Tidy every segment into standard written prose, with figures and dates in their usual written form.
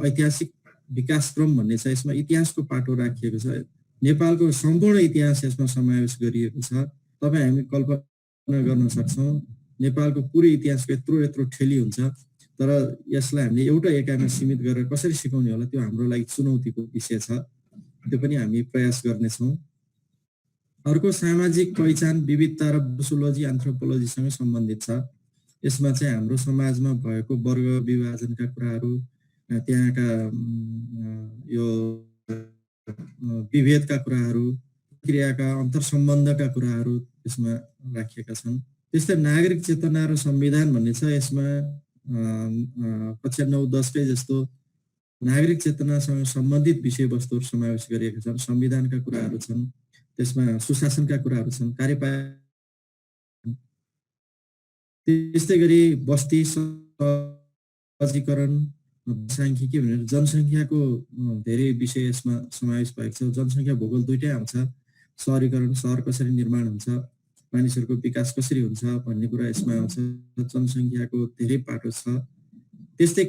ऐतिहासिक विकासक्रम भन्ने छ, यसमा इतिहासको पाटो राखिएको छ, नेपालको सम्पूर्ण इतिहास यसमा समावेश गरिएको छ। तपाईँ हामी कल्पना गर्न सक्छौँ नेपालको पुरै इतिहासको यत्रो ठेली हुन्छ, तर यसलाई हामीले एउटा एकाइमा सीमित गरेर कसरी सिकाउने होला त्यो हाम्रो लागि चुनौतीको विषय छ। त्यो पनि हामी प्रयास गर्नेछौँ। अर्को सामाजिक पहिचान विविधता र सोसियोलोजी एन्थ्रोपोलोजीसँग सम्बन्धित छ। यसमा चाहिँ हाम्रो समाजमा भएको वर्ग विभाजनका कुराहरू, त्यहाँका यो विभेदका कुराहरू, क्रियाका अन्तर्सम्बन्धका कुराहरू यसमा राखिएका छन्। त्यस्तै नागरिक चेतना र संविधान भन्ने छ। यसमा कक्षा 9-10 जस्तो नागरिक चेतनासँग सम्बन्धित विषयवस्तुहरू समावेश गरिएका छन्। संविधानका कुराहरू छन्, त्यसमा सुशासनका कुराहरू छन्, कार्यपालन, त्यस्तै गरी बस्ती सहजीकरण, सांख्यिकी भनेर जनसङ्ख्याको धेरै विषय यसमा समावेश भएको छ। जनसङ्ख्या भूगोल दुइटै आउँछ। सहरीकरण, सहर कसरी निर्माण हुन्छ, मानिसहरूको विकास कसरी हुन्छ भन्ने कुरा यसमा आउँछ। जनसङ्ख्याको धेरै पाटो छ। त्यस्तै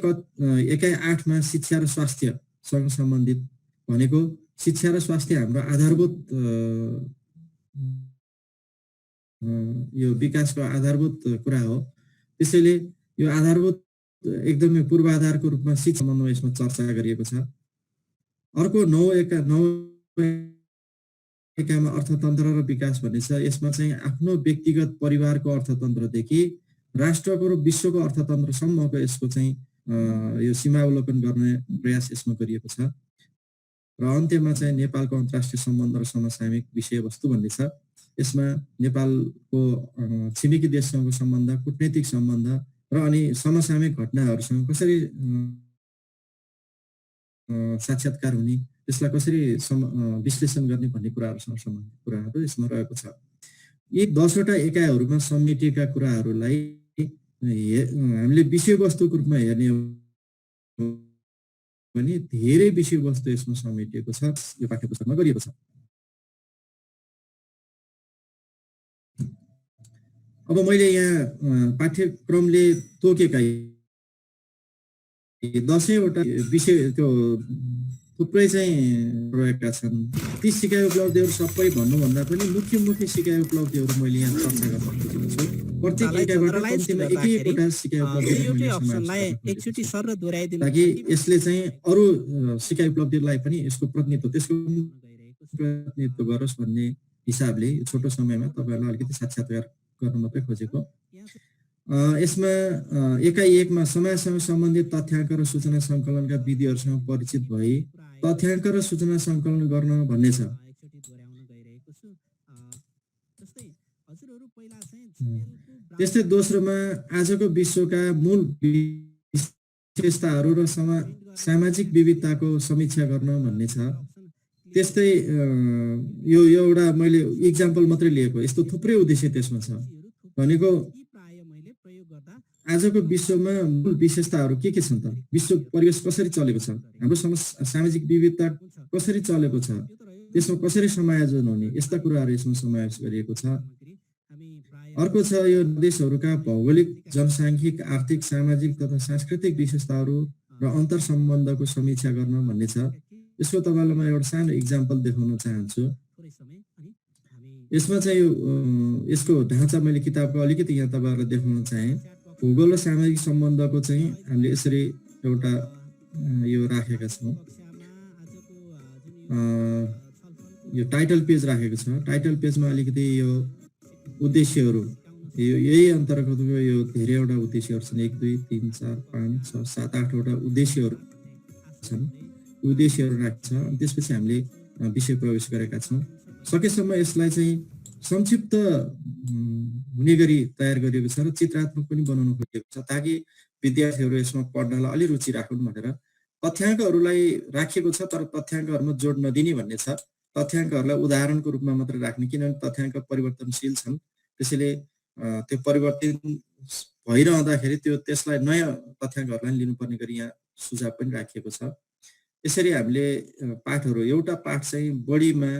एकाइ 8मा शिक्षा र स्वास्थ्यसँग सम्बन्धित भनेको शिक्षा र स्वास्थ्य हाम्रो आधारभूत यो विकासको आधारभूत कुरा हो। त्यसैले यो आधारभूत एकदमै पूर्वाधारको रूपमा शिक्षा सम्बन्धमा यसमा चर्चा गरिएको छ। अर्को 9 एकाइमा अर्थतन्त्र र विकास भन्ने छ। यसमा चाहिँ आफ्नो व्यक्तिगत परिवारको अर्थतन्त्रदेखि राष्ट्रको र विश्वको अर्थतन्त्रसम्मको यसको चाहिँ यो सीमावलोकन गर्ने प्रयास यसमा गरिएको छ। र अन्त्यमा चाहिँ नेपालको अन्तर्राष्ट्रिय सम्बन्ध र समसामयिक विषयवस्तु भन्ने छ। यसमा नेपालको छिमेकी देशसँगको सम्बन्ध, कूटनैतिक सम्बन्ध र अनि समसामयिक घटनाहरूसँग कसरी साक्षात्कार हुने, त्यसलाई कसरी विश्लेषण गर्ने भन्ने कुराहरूसँग सम्बन्धित कुराहरू यसमा रहेको छ। यी 10वटा एकाइहरूमा समेटिएका कुराहरूलाई हामीले विषयवस्तुको रूपमा हेर्ने हो भने धेरै विषयवस्तु यसमा समेटिएको छ। यो पाठ्यपुस्तकमा गरिएको छ। अब मैले यहाँ पाठ्यक्रमले तोकेका 10वटा विषय त्यो थुप्रै चाहिँ रहेका छन्। ती सिकाइ उपलब्धिहरू सबै भन्नुभन्दा पनि मुख्य सिकाइ उपलब्धिहरू मैले यहाँ चर्चा गर्न खोजेको छु। प्रत्येक एकाइबाट कम्तीमा एकैवटा सिकाइ उपलब्धि ताकि यसले चाहिँ अरू सिकाइ उपलब्धिलाई पनि यसको प्रतिनिधित्व गरोस् भन्ने हिसाबले छोटो समयमा तपाईँहरूलाई अलिकति साक्षात्कार गर्न मात्रै खोजेको। यसमा एकाइ 1मा समाजसँग सम्बन्धित तथ्याङ्क र सूचना सङ्कलनका विधिहरूसँग परिचित भई तथ्याङ्क र सूचना सङ्कलन गर्न भन्ने छ। त्यस्तै दोस्रोमा आजको विश्वका मूल विशेषताहरू र सामाजिक विविधताको समीक्षा गर्न भन्ने छ। त्यस्तै यो एउटा मैले इक्जाम्पल मात्रै लिएको, यस्तो थुप्रै उद्देश्य त्यसमा छ। भनेको आजको विश्वमा मूल विशेषताहरू के छन् त? विश्व परिवेश कसरी चलेको छ, हाम्रो सामाजिक विविधता कसरी चलेको छ, त्यसमा कसरी समायोजन हुने, यस्ता कुराहरू यसमा समावेश गरिएको छ। अर्को छ यो देशहरूका भौगोलिक, जनसाङ्ख्यिक, आर्थिक, सामाजिक तथा सांस्कृतिक विशेषताहरू र अन्तर्सम्बन्धको समीक्षा गर्न भन्ने छ। यसको तपाईँलाई म एउटा सानो इक्जाम्पल देखाउन चाहन्छु। यसमा चाहिँ यसको ढाँचा मैले किताबको अलिकति यहाँ तपाईँहरूलाई देखाउन चाहेँ। भूगोल र सामाजिक सम्बन्धको चाहिँ हामीले यसरी एउटा यो राखेका छौँ। यो टाइटल पेज राखेको छ। टाइटल पेजमा अलिकति यो उद्देश्यहरू, यही अन्तर्गतको यो धेरैवटा उद्देश्यहरू छन्। 1 2 3 4 5 6 7 8वटा उद्देश्यहरू छन्। उद्देश्यहरू राख्छ। अनि त्यसपछि हामीले विषय प्रवेश गरेका छौँ। सकेसम्म यसलाई चाहिँ संक्षिप्त हुने गरी तयार गरिएको छ र चित्रात्मक पनि बनाउनु खोजिएको छ ताकि विद्यार्थीहरू यसमा पढ्नलाई अलि रुचि राखुन् भनेर। तथ्याङ्कहरूलाई राखिएको छ तर तथ्याङ्कहरूमा जोड नदिने भन्ने छ। तथ्याङ्कहरूलाई उदाहरणको रूपमा मात्र राख्ने, किनभने तथ्याङ्क परिवर्तनशील छन्। त्यसैले त्यो परिवर्तन भइरहँदाखेरि त्यसलाई नयाँ तथ्याङ्कहरूलाई लिनुपर्ने गरी यहाँ सुझाव पनि राखिएको छ। यसरी हामीले पाठहरू, एउटा पाठ चाहिँ बढीमा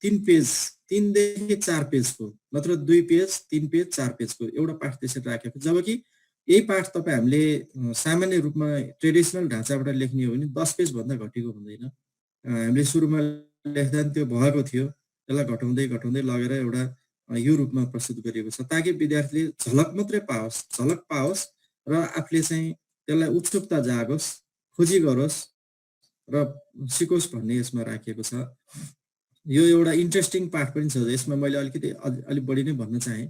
3 पेज, 3 देखि 4 पेजको, नत्र 2 पेज, 3 पेज, 4 पेजको एउटा पाठ त्यसरी राखेको, जबकि यही पाठ तपाईँ हामीले सामान्य रूपमा ट्रेडिसनल ढाँचाबाट लेख्ने हो भने 10 पेज भन्दा घटेको हुँदैन। हामीले सुरुमा लेख्दा त्यो भएको थियो, त्यसलाई घटाउँदै घटाउँदै लगेर एउटा यो रूपमा प्रस्तुत गरिएको छ ताकि विद्यार्थीले झलक मात्रै पाओस्, झलक पाओस् र आफूले चाहिँ त्यसलाई उत्सुकता जागोस्, खोजी गरोस् र सिकोस् भन्ने यसमा राखिएको छ। यो एउटा इन्ट्रेस्टिङ पाठ पनि छ, यसमा मैले अलिकति अलिक बढी नै भन्न चाहेँ।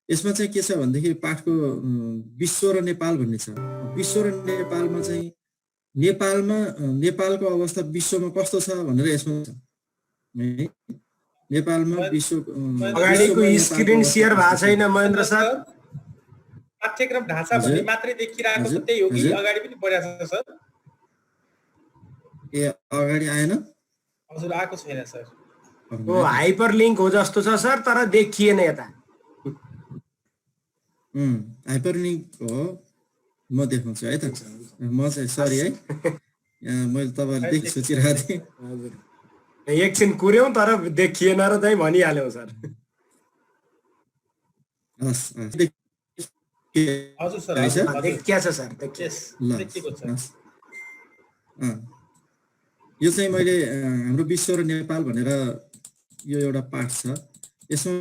यसमा चाहिँ के छ भनेदेखि पाठको विश्व र नेपाल भन्ने छ। विश्व र नेपालमा चाहिँ नेपालको अवस्था विश्वमा कस्तो छ भनेर यसमा छ है। नेपालमा विश्व अगाडिको स्क्रिन शेयर भएको छैन महेन्द्र सर। पाठ्यक्रम ढाँचा भन्ने मात्रै देखिरहेको छ, त्यही हो कि अगाडि पनि पढाएको छ सर? ए अगाडि आएन? हजुर आएको छैन सर। ओ हाइपर लिंक हो जस्तो छ सर, तर देखिएन यता। हाइपर लिंक हो, म देखाउँछु है त। म चाहिँ सरी है, मैले तपाईँले देखि सोचिरहेको थिएँ। हजुर एकछिन कुर्यौं तर देखिएन र चाहिँ भनिहाल्यौ सर। हस् हजुर सर, देखिया छ सर, देखिएको छ। यो चाहिँ मैले हाम्रो विश्व र नेपाल भनेर यो एउटा पाठ छ। यसमा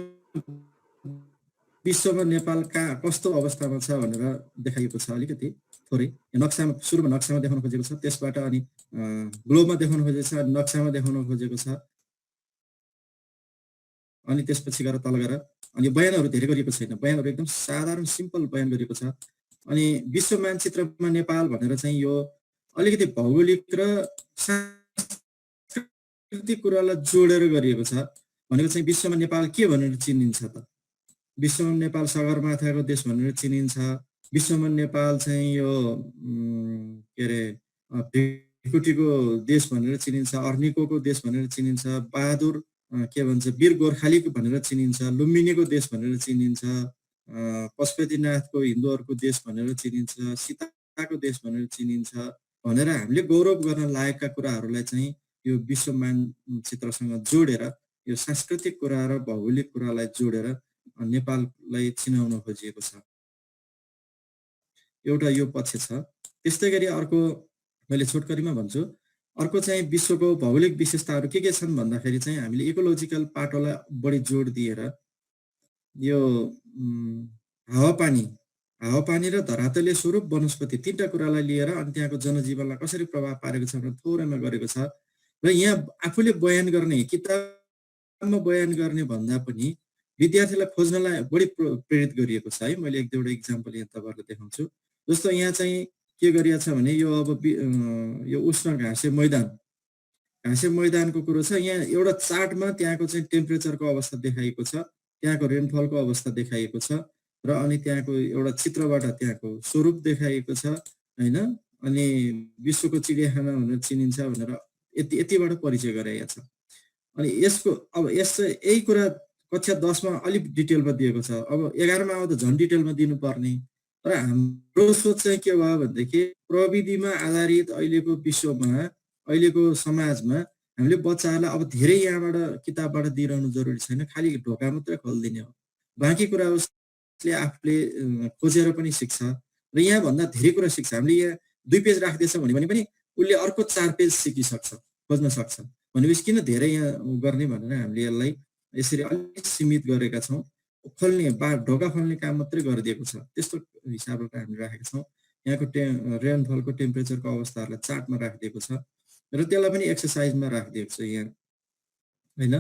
विश्वमा नेपाल कस्तो अवस्थामा छ भनेर देखाइएको छ, अलिकति थोरै नक्सामा, सुरुमा नक्सामा देखाउन खोजेको छ, त्यसबाट अनि ग्लोबमा देखाउन खोजेको छ, नक्सामा देखाउन खोजेको छ, अनि त्यसपछि गएर तल गएर अनि बयानहरू धेरै गरिएको छैन, बयानहरू एकदम साधारण सिम्पल बयान गरिएको छ। अनि विश्व मानचित्रमा नेपाल भनेर चाहिँ यो अलिकति भौगोलिक र सांस्कृतिक कुरालाई जोडेर गरिएको छ। भनेको चाहिँ विश्वमा नेपाल के भनेर चिनिन्छ त? विश्वमा नेपाल सगरमाथाको देश भनेर चिनिन्छ, विश्वमा नेपाल चाहिँ यो के अरे भिकुटीको देश भनेर चिनिन्छ, अर्निकोको देश भनेर चिनिन्छ, बहादुर के भन्छ वीर गोर्खालीको भनेर चिनिन्छ, लुम्बिनीको देश भनेर चिनिन्छ, पशुपतिनाथको हिन्दूहरूको देश भनेर चिनिन्छ, सीताको देश भनेर चिनिन्छ भनेर हामीले गौरव गर्न लायकका कुराहरूलाई चाहिँ यो विश्व मानचित्रसँग जोडेर यो सांस्कृतिक कुरा र भौगोलिक कुरालाई जोडेर नेपाललाई चिनाउन खोजिएको छ। एउटा यो पक्ष छ। त्यस्तै गरी अर्को मैले छोटकरीमा भन्छु, अर्को चाहिँ विश्वको भौगोलिक विशेषताहरू के छन् भन्दाखेरि चाहिँ हामीले इकोलोजिकल पाटोलाई बढी जोड दिएर यो हावापानी र धरातलीय स्वरूप वनस्पति तीनटा कुरालाई लिएर अनि त्यहाँको जनजीवनलाई कसरी प्रभाव पारेको छ भनेर थोरैमा गरेको छ। र यहाँ आफूले बयान गर्ने, किताबमा बयान गर्ने भन्दा पनि विद्यार्थीलाई खोज्नलाई बढी प्रेरित गरिएको छ है। मैले एक दुईवटा इक्जाम्पल यहाँ तपाईँहरूलाई देखाउँछु। जस्तो यहाँ चाहिँ के गरिएको छ भने यो अब यो उष्ण घाँसे मैदानको कुरो छ। यहाँ एउटा चार्टमा त्यहाँको चाहिँ टेम्परेचरको अवस्था देखाइएको छ, त्यहाँको रेनफलको अवस्था देखाइएको छ र अनि त्यहाँको एउटा चित्रबाट त्यहाँको स्वरूप देखाइएको छ हैन। अनि विश्वको चिडियाखाना भनेर चिनिन्छ भनेर यतिबाट परिचय गराइएको छ। अनि यसको अब यही कुरा कक्षा 10 मा अलिक डिटेलमा दिएको छ। अब 11 मा आउँदा झन् डिटेलमा दिनुपर्ने। तर हाम्रो सोच चाहिँ के भयो भनेदेखि प्रविधिमा आधारित अहिलेको विश्वमा, अहिलेको समाजमा हामीले बच्चाहरूलाई अब धेरै यहाँबाट किताबबाट दिइरहनु जरुरी छैन, खालि ढोका मात्रै खोलिदिने हो। बाँकी कुरा उसले आफूले खोजेर पनि सिक्छ र यहाँ भन्दा धेरै कुरा सिक्छ। हामीले यहाँ 2 पेज राख्दैछ भने पनि उसले अर्को 4 पेज सिकिसक्छ, खोज्न सक्छ। भनेपछि किन धेरै यहाँ गर्ने भनेर हामीले यसलाई यसरी अलिक सीमित गरेका छौँ। खोल्ने ढोका खोल्ने काम मात्रै गरिदिएको छ, त्यस्तो हिसाबबाट हामीले राखेका छौँ। यहाँको रेनफलको टेम्परेचरको अवस्थाहरूलाई चार्टमा राखिदिएको छ र त्यसलाई पनि एक्सर्साइजमा राखिदिएको छ यहाँ हैन।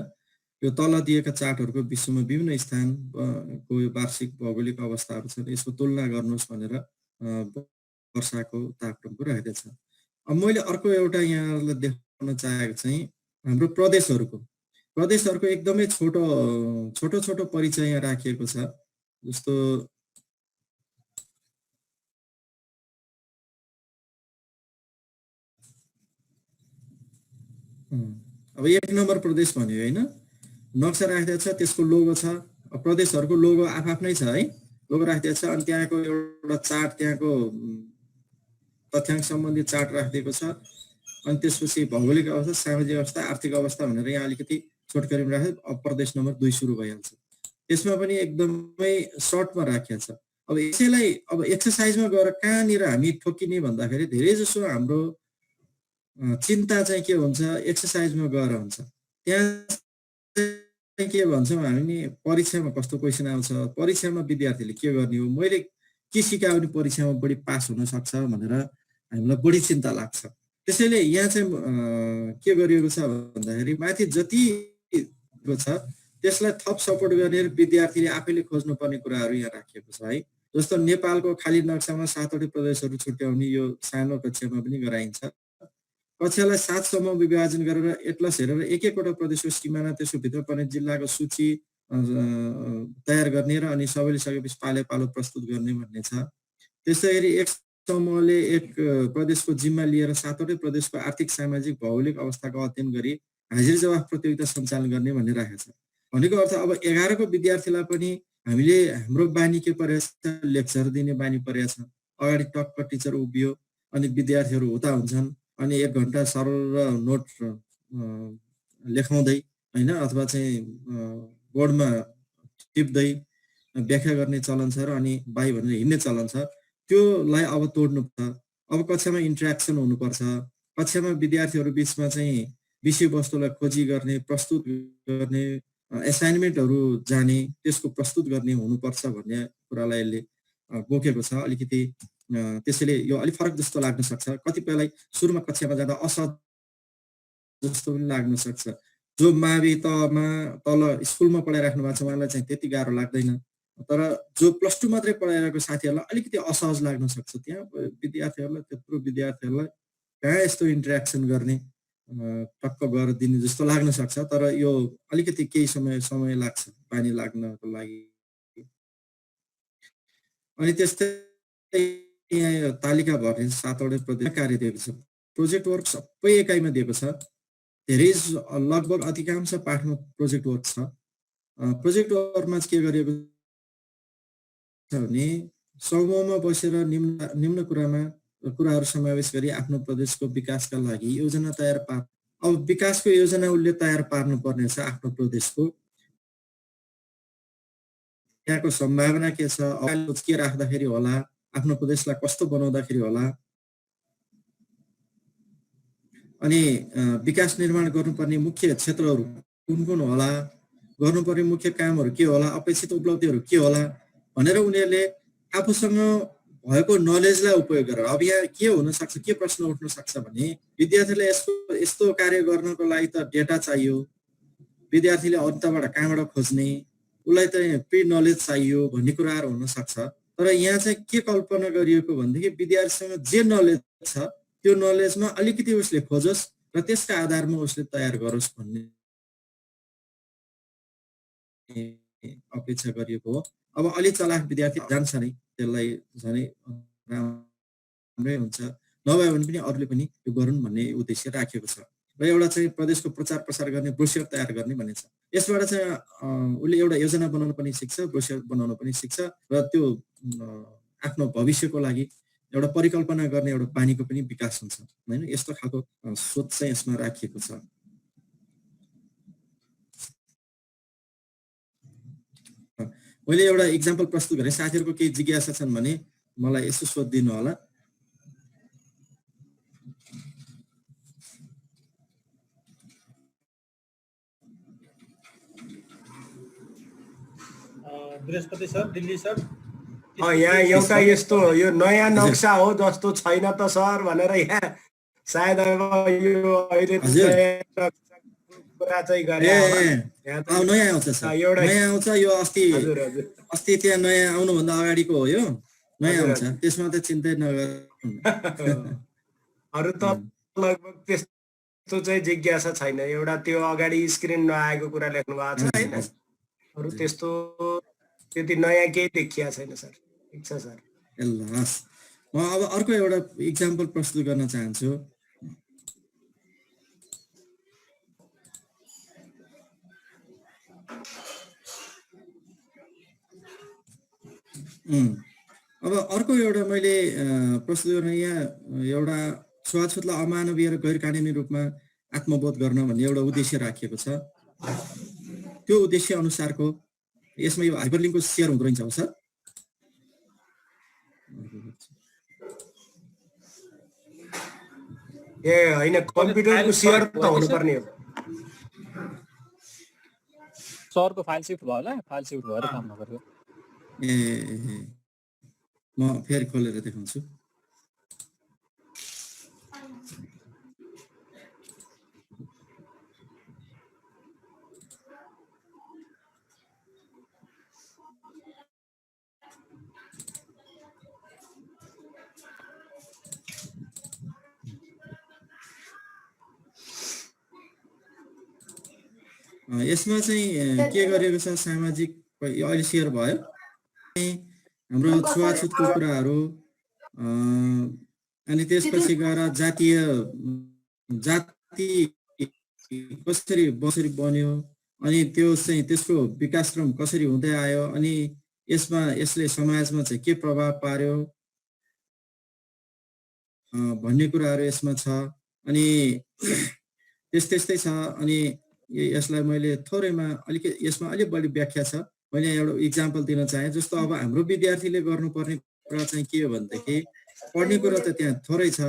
यो तल दिएका चार्टहरूको विश्वमा विभिन्न स्थानको वार्षिक भौगोलिक अवस्थाहरू छन्, यसको तुलना गर्नुहोस् भनेर वर्षाको तापक्रमको राखेको छ। अब मैले अर्को एउटा यहाँलाई देखाउन चाहेको चाहिँ हाम्रो प्रदेशहरूको एकदमै छोटो परिचय यहाँ राखिएको छ। जस्तो अब 1 नम्बर प्रदेश भन्यो हैन, नक्सा राखिदिएको छ, त्यसको लोगो छ। प्रदेशहरूको लोगो आफ्नै छ है, लोगो राखिदिएको छ। अनि त्यहाँको एउटा चार्ट, त्यहाँको तथ्याङ्क सम्बन्धी चार्ट राखिदिएको छ। अनि त्यसपछि भौगोलिक अवस्था, सामाजिक अवस्था, आर्थिक अवस्था भनेर यहाँ अलिकति छोटकरीमा राखे। अब प्रदेश नम्बर 2 सुरु भइहाल्छ। त्यसमा पनि एकदमै सर्टमा राखिएको छ। अब यसैलाई अब एक्सर्साइजमा गएर कहाँनिर हामी ठोकिने भन्दाखेरि धेरै जसो हाम्रो चिन्ता चाहिँ के हुन्छ एक्सर्साइजमा गएर हुन्छ। त्यहाँ के भन्छौँ हामी नि परीक्षामा कस्तो क्वेसन आउँछ, परीक्षामा विद्यार्थीले के गर्ने हो, मैले के सिकायो भने परीक्षामा बढी पास हुन सक्छ भनेर हामीलाई बढी चिन्ता लाग्छ। त्यसैले यहाँ चाहिँ के गरिएको छ भन्दाखेरि माथि जति छ त्यसलाई थप सपोर्ट गर्ने विद्यार्थीले आफैले खोज्नुपर्ने कुराहरू यहाँ राखिएको छ है। जस्तो नेपालको खाली नक्सामा 7वटै प्रदेशहरू छुट्याउने यो सानो कक्षामा पनि गराइन्छ। कक्षालाई 7 समूह विभाजन गरेर एटलस हेरेर एक एकवटा प्रदेशको सिमाना त्यसको भित्र पर्ने जिल्लाको सूची तयार गर्ने र अनि सबैले सकेपछि पाले पालो प्रस्तुत गर्ने भन्ने छ। त्यसै गरी एक समूहले एक प्रदेशको जिम्मा लिएर 7वटै प्रदेशको आर्थिक सामाजिक भौगोलिक अवस्थाको अध्ययन गरी हाजिरी जवाफ प्रतियोगिता सञ्चालन गर्ने भन्ने राखेको छ। भनेको अर्थ अब 11 को विद्यार्थीलाई पनि हामीले हाम्रो बानी के परेछ, लेक्चर दिने बानी परेछ। अगाडि टक्क टिचर उभियो अनि विद्यार्थीहरू हुता हुन्छन् अनि 1 घण्टा सरल नोट लेखाउँदै हैन अथवा चाहिँ बोर्डमा टिप्दै व्याख्या गर्ने चलन छ र अनि बाई भनेर हिँड्ने चलन छ। त्योलाई अब तोड्नु पर्छ। अब कक्षामा इन्टरेक्सन हुनुपर्छ। कक्षामा विद्यार्थीहरू बीचमा चाहिँ विषयवस्तुलाई खोजी गर्ने, प्रस्तुत गर्ने, असाइनमेन्टहरू जाने, त्यसको प्रस्तुत गर्ने हुनुपर्छ भन्ने कुरालाई यसले बोकेको छ। अलिकति त्यसैले यो अलि फरक जस्तो लाग्न सक्छ। कतिपयलाई सुरुमा कक्षामा जाँदा असहज जस्तो पनि लाग्न सक्छ। जो मावि तल स्कुलमा पढाइराख्नु भएको छ उहाँलाई चाहिँ त्यति गाह्रो लाग्दैन, तर जो +2 मात्रै पढाइरहेको साथीहरूलाई अलिकति असहज लाग्न सक्छ। त्यहाँ विद्यार्थीहरूलाई त्यत्रो विद्यार्थीहरूलाई कहाँ यस्तो इन्टरेक्सन गर्ने टक्क गरेर दिने जस्तो लाग्न सक्छ। तर यो अलिकति केही समय लाग्छ बानी लाग्नको लागि। अनि त्यस्तै यहाँ तालिका भर्ने 7वटै प्रदेश कार्य दिएको छ। प्रोजेक्ट वर्क सबै एकाइमा दिएको छ। धेरै लगभग अधिकांश पाठमा प्रोजेक्ट वर्क छ। प्रोजेक्ट वर्कमा के गरिएको छ भने समूहमा बसेर निम्न कुराहरू समावेश गरी आफ्नो प्रदेशको विकासका लागि योजना तयार पार। अब विकासको योजना उसले तयार पार्नु पर्ने छ आफ्नो प्रदेशको। त्यहाँको सम्भावना के छ, के राख्दाखेरि होला, आफ्नो प्रदेशलाई कस्तो बनाउँदाखेरि होला, अनि विकास निर्माण गर्नुपर्ने मुख्य क्षेत्रहरू कुन कुन होला, गर्नुपर्ने मुख्य कामहरू के होला, अपेक्षित उपलब्धिहरू के होला भनेर उनीहरूले आफूसँग भएको नलेजलाई उपयोग गरेर अब यहाँ के हुन सक्छ, के प्रश्न उठ्न सक्छ भने विद्यार्थीले यस्तो कार्य गर्नको लागि त डेटा चाहियो, विद्यार्थीले अन्तबाट कहाँबाट खोज्ने, उसलाई चाहिँ प्री नलेज चाहियो भन्ने कुराहरू हुन सक्छ। तर यहाँ चाहिँ के कल्पना गरिएको भनेदेखि विद्यार्थीसँग जे नलेज छ त्यो नलेजमा अलिकति उसले खोजोस् र त्यसका आधारमा उसले तयार गरोस् भन्ने अपेक्षा गरिएको हो। अब अलि चलाख विद्यार्थी जान्छ नै त्यसलाई झनै राम्रै हुन्छ, नभए भने पनि अरूले पनि यो गरून् भन्ने उद्देश्य राखेको छ। र एउटा चाहिँ प्रदेशको प्रचार प्रसार गर्ने, ब्रोस्योर तयार गर्ने भन्ने छ। यसबाट चाहिँ उसले एउटा योजना बनाउन पनि सिक्छ, ब्रोस्योर बनाउन पनि सिक्छ र त्यो आफ्नो भविष्यको लागि एउटा परिकल्पना गर्ने एउटा बानीको पनि विकास हुन्छ हैन। यस्तो खालको सोच चाहिँ यसमा राखिएको छ। मैले एउटा इक्जाम्पल प्रस्तुत गरेँ। साथीहरूको केही जिज्ञासा छन् भने मलाई यसो सोधिदिनु होला। बृहस्पति सर, दिल्ली सर, यहाँ एउटा यस्तो यो नयाँ नक्सा हो जस्तो छैन त सर भनेर यहाँ सायद अब यो अहिले कुरा चाहिँ गरे नयाँ आउँछ सर, नयाँ आउँछ। यो अस्ति त्यहाँ नयाँ आउनुभन्दा अगाडिको हो, यो नयाँ आउँछ, त्यसमा त चिन्तै नगर। अरू त लगभग त्यस्तो चाहिँ जिज्ञासा छैन। एउटा त्यो अगाडि स्क्रिन नआएको कुरा लेख्नु भएको छ हैन। अरू त्यस्तो त्यति नयाँ केही देखिया छैन सर। ठिक छ सर। ल हस्, म अब अर्को एउटा इक्जाम्पल प्रस्तुत गर्न चाहन्छु। अब अर्को एउटा मैले प्रस्तुत गर्न यहाँ एउटा छुवाछुतलाई अमानवीय र गैर कानुनी रूपमा आत्मबोध गर्न भन्ने एउटा उद्देश्य राखिएको छ। त्यो उद्देश्य अनुसारको यसमा यो हाइपरलिङ्कको सेयर हुँदो रहेछ सर। ए होइन कम्प्युटरको सेयर त हुनुपर्ने हो। सरको फाइल सिफ्ट भयो होला, फाइल सिफ्ट भएर काम नगरेको। ए म फेरि खोलेर देखाउँछु। यसमा चाहिँ के गरेको छ, सामाजिक अहिले सेयर भयो, हाम्रो छुवाछुतको कुराहरू, अनि त्यसपछि गएर जाति कसरी बन्यो, अनि त्यो चाहिँ त्यसको विकासक्रम कसरी हुँदै आयो, अनि यसले समाजमा चाहिँ के प्रभाव पार्यो भन्ने कुराहरू यसमा छ। अनि त्यस्तै छ। अनि यसलाई मैले थोरैमा यसमा अलिक बढी व्याख्या छ, मैले एउटा इक्जाम्पल दिन चाहे। जस्तो अब हाम्रो विद्यार्थीले गर्नुपर्ने कुरा चाहिँ के हो भनेदेखि, पढ्ने कुरा त त्यहाँ थोरै छ,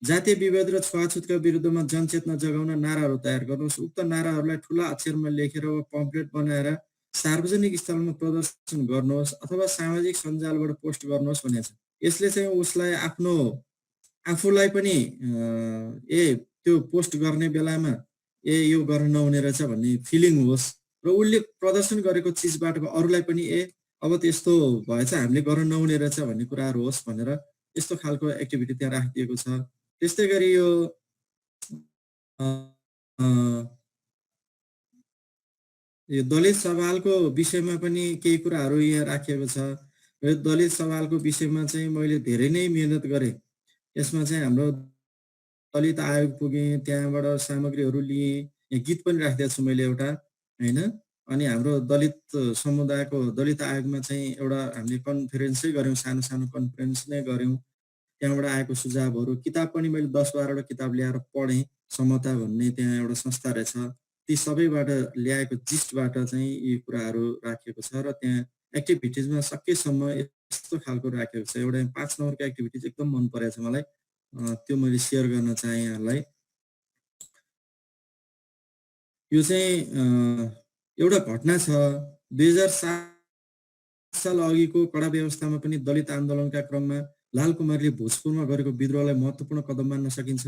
जातीय विभेद र छुवाछुतका विरुद्धमा जनचेतना जगाउन नाराहरू तयार गर्नुहोस्। उक्त नाराहरूलाई ठुला अक्षरमा लेखेर वा पम्पलेट बनाएर सार्वजनिक स्थलमा प्रदर्शन गर्नुहोस् अथवा सामाजिक सञ्जालबाट पोस्ट गर्नुहोस् भनेको छ। यसले चाहिँ उसलाई आफूलाई पनि त्यो पोस्ट गर्ने बेलामा यो गर्न नहुने रहेछ भन्ने फिलिङ होस्, र उसले प्रदर्शन गरेको चिजबाट अरूलाई पनि अब त्यस्तो भएछ, हामीले गर्न नहुने रहेछ भन्ने कुराहरू होस् भनेर यस्तो खालको एक्टिभिटी त्यहाँ राखिदिएको छ। त्यस्तै गरी यो दलित सवालको विषयमा पनि केही कुराहरू यहाँ राखिएको छ। र दलित सवालको विषयमा चाहिँ मैले धेरै नै मेहनत गरेँ। यसमा चाहिँ हाम्रो दलित आयोग पुगेँ, त्यहाँबाट सामग्रीहरू लिएँ, यहाँ गीत पनि राखिदिएको छु मैले एउटा, होइन। अनि हाम्रो दलित समुदायको दलित आयोगमा चाहिँ एउटा हामीले कन्फरेन्सै गऱ्यौँ, सानो सानो कन्फरेन्स नै गऱ्यौँ। त्यहाँबाट आएको सुझावहरू, किताब पनि मैले 10-12वटा किताब ल्याएर पढेँ। समता भन्ने त्यहाँ एउटा संस्था रहेछ, ती सबैबाट ल्याएको जिस्टबाट चाहिँ यी कुराहरू राखिएको छ। र त्यहाँ एक्टिभिटिजमा सकेसम्म यस्तो खालको राखेको छ। एउटा 5 नम्बरको एक्टिभिटिज एकदम मन परेको छ मलाई, त्यो मैले सेयर गर्न चाहेँ यहाँलाई। यो चाहिँ एउटा घटना छ, 2007 साल अघिको कडा व्यवस्थामा पनि दलित आन्दोलनका क्रममा लालकुमारले भोजपुरमा गरेको विद्रोहलाई महत्त्वपूर्ण कदम मान्न सकिन्छ।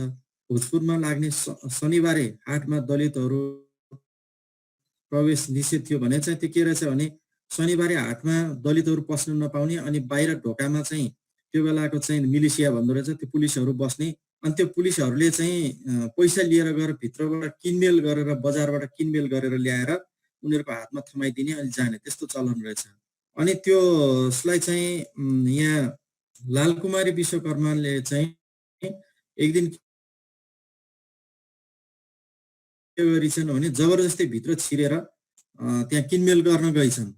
भोजपुरमा लाग्ने शनिबारे हाटमा दलितहरू प्रवेश निषेध थियो भने चाहिँ त्यो के रहेछ भने, शनिबारे हाटमा दलितहरू पस्न नपाउने, अनि बाहिर ढोकामा चाहिँ त्यो बेलाको चाहिँ मिलिसिया भन्दो रहेछ, त्यो पुलिसहरू बस्ने, अनि त्यो पुलिसहरूले चाहिँ पैसा लिएर गएर भित्रबाट किनमेल गरेर, बजारबाट किनमेल गरेर ल्याएर उनीहरूको हातमा थमाइदिने अनि जाने, त्यस्तो चलन रहेछ। अनि त्यसलाई चाहिँ यहाँ लालकुमारी विश्वकर्माले चाहिँ एक दिन के गरिछन् भने, जबरजस्ती भित्र छिरेर त्यहाँ किनमेल गर्न गइछन्,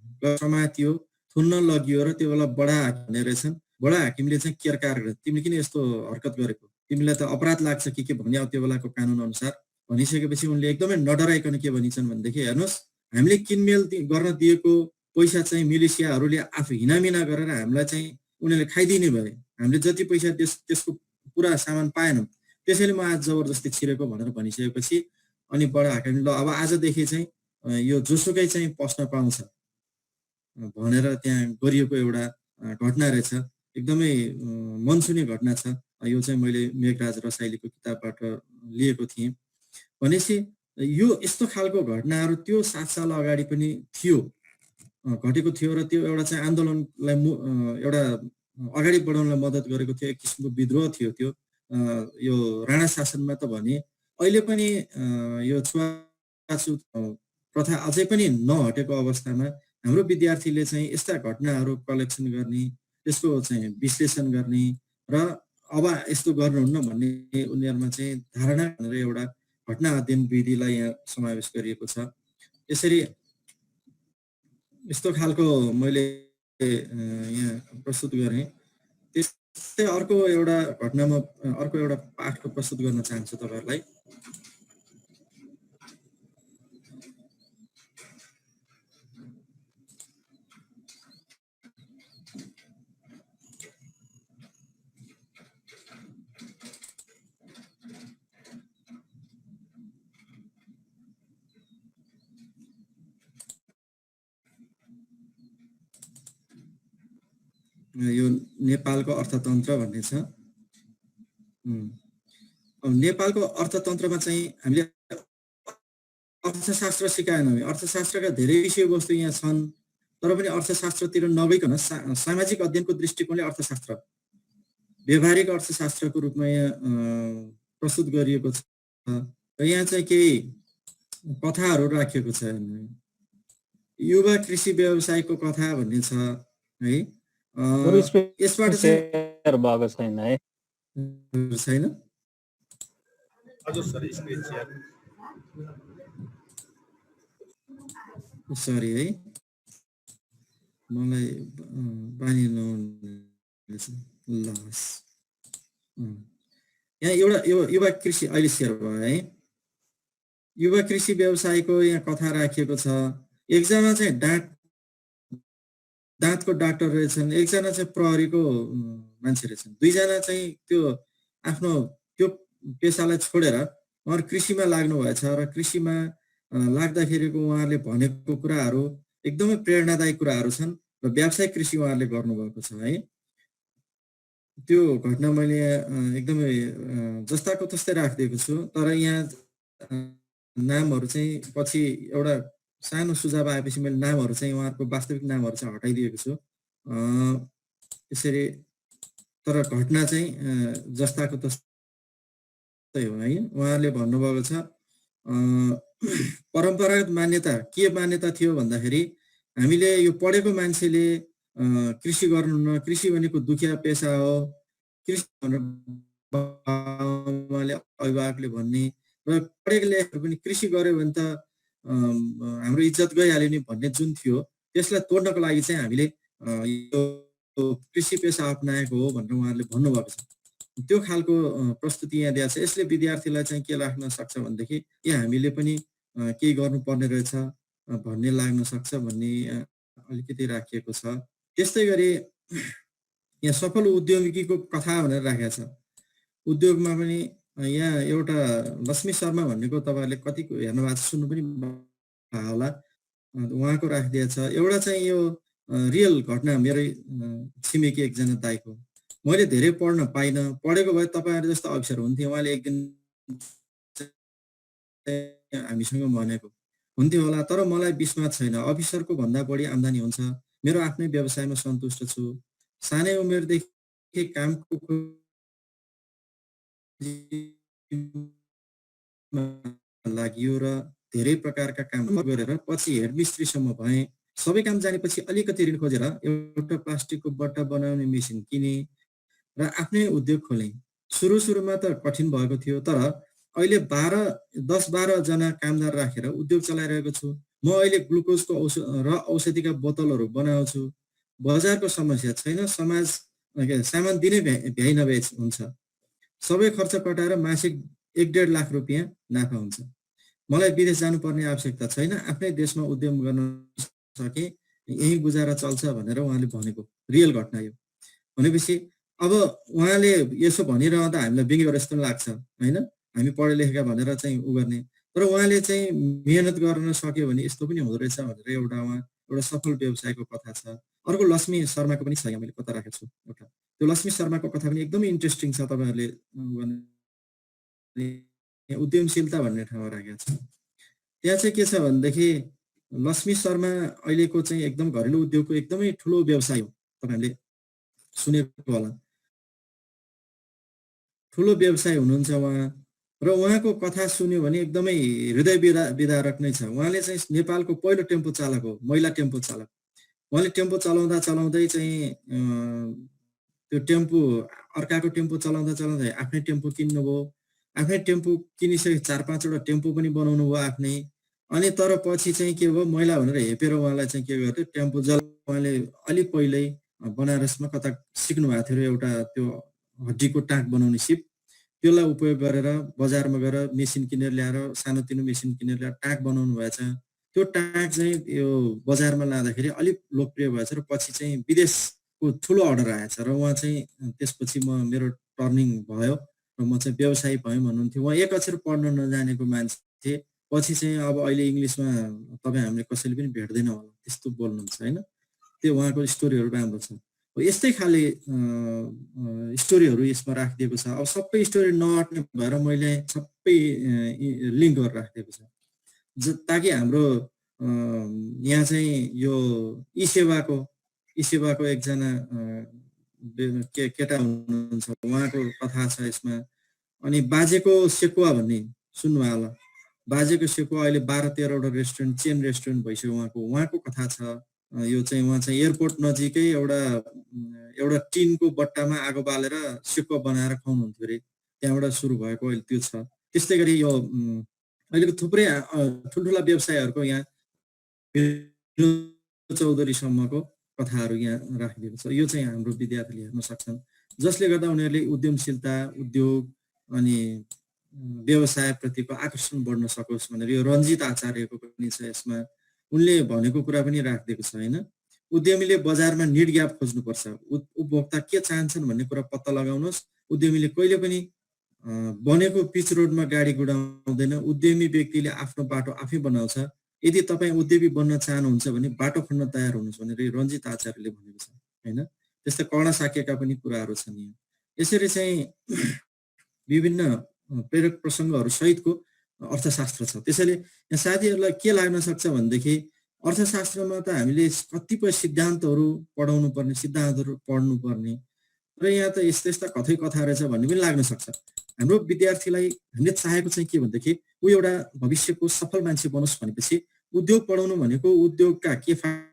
समातियो, थुन्न लगियो, र त्यो बेला बडा हाकिम रहेछन्। बडा हाकिमले चाहिँ केरकार गरे, तिमीले किन यस्तो हरकत गरेको, तिमीलाई त अपराध लाग्छ के भन्ने त्यो बेलाको कानुन अनुसार भनिसकेपछि उनले एकदमै नडराइकन के भनिन्छन् भनेदेखि, हेर्नुहोस्, हामीले किनमेल गर्न दिएको पैसा चाहिँ मिलिसियाहरूले आफू हिनामिना गरेर हामीलाई चाहिँ उनीहरूले खाइदिने भए, हामीले जति पैसा त्यसको पुरा सामान पाएनौँ, त्यसैले म आज जबरजस्ती छिरेको भनेर भनिसकेपछि अनि बडा हाकिमले ल अब आजदेखि चाहिँ यो जोसुकै चाहिँ पस्न पाउँछ भनेर त्यहाँ गरिएको एउटा घटना रहेछ। एकदमै मनसुने घटना छ। यो चाहिँ मैले मेघराज रसाइलीको किताबबाट लिएको थिएँ। भनेपछि यो यस्तो खालको घटनाहरू त्यो 7 साल अगाडि पनि थियो, घटेको थियो, र त्यो एउटा चाहिँ आन्दोलनलाई एउटा अगाडि बढाउनलाई मद्दत गरेको थियो। एक किसिमको विद्रोह थियो त्यो, यो राणा शासनमा त भने। अहिले पनि यो छुवाछुत प्रथा अझै पनि नहटेको अवस्थामा हाम्रो विद्यार्थीले चाहिँ यस्ता घटनाहरू कलेक्सन गर्ने, त्यसको चाहिँ विश्लेषण गर्ने, र अब यस्तो गर्नुहुन्न भन्ने उनीहरूमा चाहिँ धारणा भनेर एउटा घटना अध्ययन विधिलाई यहाँ समावेश गरिएको छ। यसरी यस्तो खालको मैले यहाँ प्रस्तुत गरेँ। त्यस्तै अर्को एउटा घटनामा अर्को एउटा पाठको प्रस्तुत गर्न चाहन्छु तपाईँहरूलाई। यो नेपालको अर्थतन्त्र भन्ने छ। अब नेपालको अर्थतन्त्रमा चाहिँ हामीले अर्थशास्त्र सिकाएनौँ। अर्थशास्त्रका धेरै विषयवस्तु यहाँ छन्, तर पनि अर्थशास्त्रतिर नगइकन सामाजिक अध्ययनको दृष्टिकोणले अर्थशास्त्र व्यवहारिक अर्थशास्त्रको रूपमा यहाँ प्रस्तुत गरिएको छ। र यहाँ चाहिँ केही कथाहरू राखिएको छ। युवा कृषि व्यवसायको कथा भन्ने छ है। यसबाट चाहिँ शेयर भएको छैन है। छैन हजुर सर, स्क्रिन शेयर। सरी है, मलाई बानी लस। यहाँ एउटा युवा कृषि अहिले सेयर भयो है। युवा कृषि व्यवसायको यहाँ कथा राखिएको छ। एकजना चाहिँ दाँतको डाक्टर रहेछन्, एकजना चाहिँ प्रहरीको मान्छे रहेछन्। दुईजना चाहिँ त्यो आफ्नो त्यो पेसालाई छोडेर उहाँहरू कृषिमा लाग्नु भएछ र कृषिमा लाग्दाखेरिको उहाँहरूले भनेको कुराहरू एकदमै प्रेरणादायी कुराहरू छन् र व्यावसायिक कृषि उहाँहरूले गर्नुभएको छ है। त्यो घटना मैले एकदमै जस्ताको तस्तै राखिदिएको छु, तर यहाँ नामहरू चाहिँ पछि एउटा सानो सुझाव आएपछि मैले नामहरू चाहिँ उहाँहरूको वास्तविक नामहरू चाहिँ हटाइदिएको छु। त्यसरी तर घटना चाहिँ जस्ताको तस्तै हो है। उहाँहरूले भन्नुभएको छ परम्परागत मान्यता के मान्यता थियो भन्दाखेरि हामीले यो पढेको मान्छेले कृषि गर्नु न, कृषि भनेको दुखिया पेसा हो, कृषि भनेर अभिभावकले भन्ने र पढेको लेखेको पनि कृषि गर्यो भने त हाम्रो इज्जत गइहाल्यो नि भन्ने जुन थियो, त्यसलाई तोड्नको लागि चाहिँ हामीले यो कृषि पेसा अपनाएको हो भनेर उहाँहरूले भन्नुभएको छ। त्यो खालको प्रस्तुति यहाँ दिएको छ। यसले विद्यार्थीलाई चाहिँ के लाग्न सक्छ भनेदेखि ए हामीले पनि केही गर्नुपर्ने रहेछ भन्ने लाग्न सक्छ भन्ने अलिकति राखिएको छ। त्यस्तै गरी यहाँ सफल उद्योगीको कथा भनेर राखेको छ। उद्योगमा पनि यहाँ एउटा लक्ष्मी शर्मा भन्नेको तपाईँहरूले कतिको हेर्नु भएको छ, सुन्नु पनि होला, उहाँको राखिदिएको छ। एउटा चाहिँ यो रियल घटना मेरै छिमेकी एकजना दाइको। मैले धेरै पढ्न पाइनँ, पढेको भए तपाईँहरू जस्तो अफिसर हुन्थ्यो। उहाँले एक दिन हामीसँग भनेको हुन्थ्यो होला, तर मलाई विश्वास छैन। अफिसरको भन्दा बढी आम्दानी हुन्छ, मेरो आफ्नै व्यवसायमा सन्तुष्ट छु, सानै उमेरदेखि कामको लागि र धेरै प्रकारका काम गरेर पछि हेडमिस्ट्रीसम्म भएँ। सबै काम जानेपछि अलिकति ऋण खोजेर एउटा प्लास्टिकको बट्टा बनाउने मेसिन किने र आफ्नै उद्योग खोलेँ। सुरुमा त कठिन भएको थियो, तर अहिले 10-12 जना कामदार राखेर उद्योग चलाइरहेको छु। म अहिले ग्लुकोजको औषधिका बोतलहरू बनाउँछु। बजारको समस्या छैन, सामान दिने भ्याइ नभ्याइ हुन्छ। सबै खर्च कटाएर मासिक 1-1.5 लाख रुपियाँ नाफा हुन्छ। मलाई विदेश जानुपर्ने आवश्यकता छैन, आफ्नै देशमा उद्यम गर्न सके यही गुजारा चल्छ भनेर उहाँले भनेको रियल घटना यो। भनेपछि अब उहाँले यसो भनिरहँदा हामीलाई व्यङ्ग्य गरेर जस्तो लाग्छ होइन, हामी पढे लेखेका भनेर चाहिँ उ गर्ने, तर उहाँले चाहिँ मेहनत गर्न सक्यो भने यस्तो पनि हुँदो रहेछ भनेर एउटा सफल व्यवसायको कथा छ। अर्को लक्ष्मी शर्माको पनि छ, यहाँ मैले कथा राखेको छु एउटा। त्यो लक्ष्मी शर्माको कथा पनि एकदमै इन्ट्रेस्टिङ छ। तपाईँहरूले उद्यमशीलता भन्ने ठाउँमा राखेको छ। त्यहाँ चाहिँ के छ भनेदेखि लक्ष्मी शर्मा अहिलेको चाहिँ एकदम घरेलु उद्योगको एकदमै ठुलो व्यवसाय हो। तपाईँहरूले सुनेको होला, ठुलो व्यवसाय हुनुहुन्छ उहाँ। र उहाँको कथा सुन्यो भने एकदमै हृदय विदारक नै छ। उहाँले चाहिँ नेपालको पहिलो टेम्पो चालक हो, महिला टेम्पो चालक। उहाँले टेम्पो चलाउँदै चाहिँ त्यो टेम्पो अर्काको टेम्पो चलाउँदै आफ्नै टेम्पो किन्नुभयो। आफ्नै टेम्पो किनिसके 4-5वटा टेम्पो पनि बनाउनु भयो आफ्नै। अनि तर पछि चाहिँ के भयो, महिला भनेर हेपेर उहाँलाई चाहिँ के गर्थ्यो, टेम्पो उहाँले अलिक पहिल्यै बनारसमा कता सिक्नु भएको थियो एउटा त्यो हड्डीको टाँक बनाउने सिप, त्यसलाई उपयोग गरेर बजारमा गएर मेसिन किनेर ल्याएर, सानोतिनो मेसिन किनेर ल्याएर टाँक बनाउनु भएछ। त्यो टाँक चाहिँ यो बजारमा लाँदाखेरि अलिक लोकप्रिय भएछ र पछि चाहिँ विदेशको ठुलो अर्डर आएछ र उहाँ चाहिँ त्यसपछि मेरो टर्निङ भयो र म चाहिँ व्यवसायी भएँ भन्नुहुन्थ्यो। उहाँ एक अक्षर पढ्न नजानेको मान्छे, पछि चाहिँ अब अहिले इङ्ग्लिसमा तपाईँ हामीले कसैले पनि भेट्दैन होला त्यस्तो बोल्नुहुन्छ होइन। त्यो उहाँको स्टोरीहरू राम्रो छ। हो यस्तै खाले स्टोरीहरू यसमा राखिदिएको छ। अब सबै स्टोरी नअट्ने भएर मैले सबै लिङ्क गरेर राखिदिएको छ ताकि हाम्रो यहाँ चाहिँ यो ई सेवाको एकजना केटा हुनुहुन्छ, उहाँको कथा छ यसमा। अनि बाजेको सेकुवा भन्ने सुन्नुभयो होला, बाजेको सेकुवा अहिले 12-13वटा रेस्टुरेन्ट चेन रेस्टुरेन्ट भइसक्यो उहाँको कथा छ। यो चाहिँ उहाँ चाहिँ एयरपोर्ट नजिकै एउटा टिनको बट्टामा आगो बालेर सेकुवा बनाएर खुवाउनुहुन्थ्यो अरे, त्यहाँबाट सुरु भएको अहिले त्यो छ। त्यस्तै गरी यो अहिलेको थुप्रै ठुल्ठुला व्यवसायहरूको यहाँ चौधरीसम्मको कथाहरू यहाँ राखिदिएको छ। यो चाहिँ हाम्रो विद्यार्थीले हेर्न सक्छन्, जसले गर्दा उनीहरूले उद्यमशीलता, उद्योग अनि व्यवसायप्रतिको आकर्षण बढ्न सकोस् भनेर यो रञ्जित आचार्यको पनि छ यसमा। उनले भनेको कुरा पनि राखिदिएको छ होइन, उद्यमीले बजारमा निड ग्याप खोज्नुपर्छ, उपभोक्ता के चाहन्छन् भन्ने कुरा पत्ता लगाउनुहोस्। उद्यमीले कहिले पनि बनेको पिच रोडमा गाडी गुडाउँदैन, उद्यमी व्यक्तिले आफ्नो बाटो आफै बनाउँछ। यदि तपाईँ उद्यमी बन्न चाहनुहुन्छ भने बाटो खन्न तयार हुनुहोस् भनेर रञ्जित आचार्यले भनेको छ होइन। त्यस्तै कर्ण साकेका पनि कुराहरू छन् यहाँ। यसरी चाहिँ विभिन्न प्रेरक प्रसङ्गहरू सहितको अर्थशास्त्र छ। त्यसैले यहाँ साथीहरूलाई के लाग्न सक्छ भनेदेखि अर्थशास्त्रमा त हामीले कतिपय सिद्धान्तहरू पढ्नु पर्ने र यहाँ त यस्ता कथै कथा रहेछ भन्ने पनि लाग्न सक्छ। हाम्रो विद्यार्थीलाई हामीले चाहेको चाहिँ के भनेदेखि ऊ एउटा भविष्यको सफल मान्छे बनोस् भनेपछि उद्योग पढाउनु भनेको उद्योगका के फाइदा